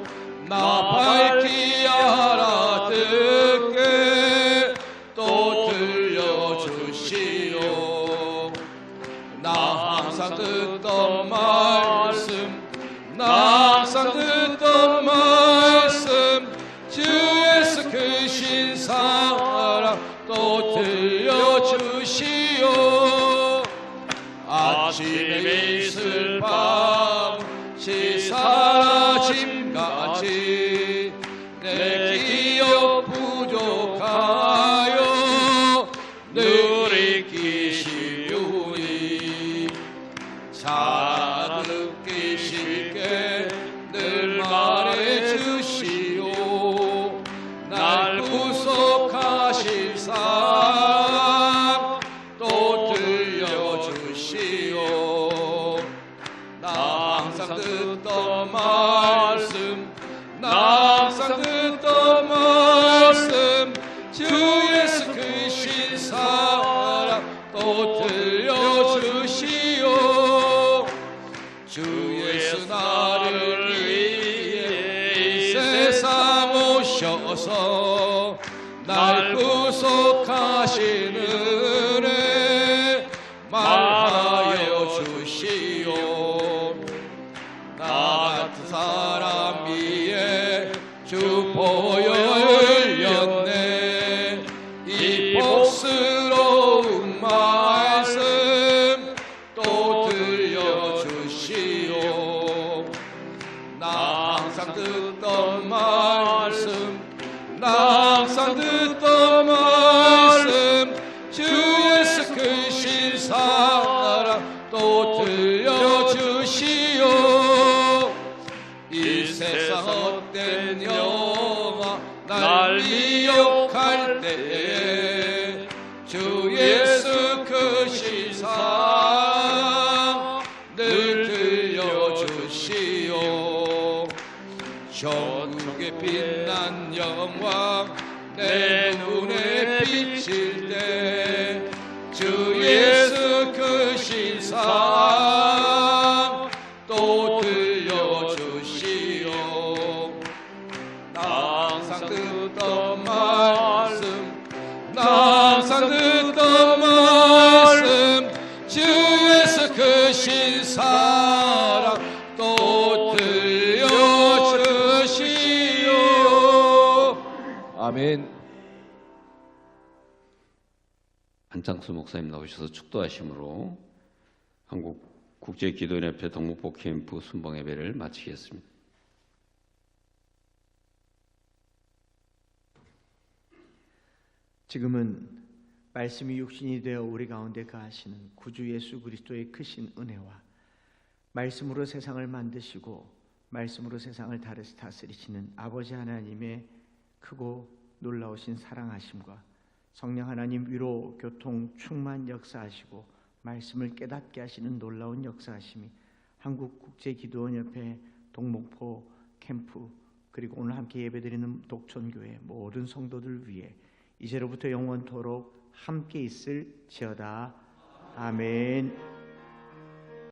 [SPEAKER 7] 나 밝히 알아듣게 또 들려주시오. 나 항상 듣던 말씀 나 항상 듣던 말씀 주 예수 크신 사랑 또 들려주시오. 아침에 있을 밤시 사라짐같이 내 기억 부족하여 늘 잊기시오니 알아듣기 쉽게 늘 말해주시오. 날 구속하실 사랑 또 들려주시오. 나 항상 듣던 말씀 나 항상 듣던 말씀 주 예수 크신 사랑 또 들려주시오. 주 예수 나를 위해 이 세상 오셔서 날 구속하신 은혜 말하여 주시오. 나 같은 사람 위에 주 보혈 흘렸네. 이 복스러운 말씀 또 들려주시오. 나 항상 항상 듣던 말씀 항상 듣던 말씀 주 예수 크신 사랑 또 들려주시오. 이 세상 헛된 영화 날 미혹할 때에 주 예수 크신 사랑 늘 들려주시오. 전국에 빛난 영광 내 눈에 비칠 때 주 예수 크신 사랑 또 들려주시오. 나 항상 듣던 말씀 나 항상 듣던 말씀 주 예수 크신 사랑 또 들려주시오.
[SPEAKER 6] 아멘.
[SPEAKER 2] 한창수 목사님 나오셔서 축도하심으로 한국 국제기도연합회 동목포 캠프 순방 예배를 마치겠습니다.
[SPEAKER 1] 지금은 말씀이 육신이 되어 우리 가운데 거하시는 구주 예수 그리스도의 크신 은혜와 말씀으로 세상을 만드시고 말씀으로 세상을 다스리시는 아버지 하나님의 크고 놀라우신 사랑하심과 성령 하나님 위로 교통 충만 역사하시고 말씀을 깨닫게 하시는 놀라운 역사하심이 한국국제기도원협회 동목포 캠프 그리고 오늘 함께 예배드리는 독촌교회 모든 성도들 위해 이제로부터 영원토록 함께 있을지어다. 아멘.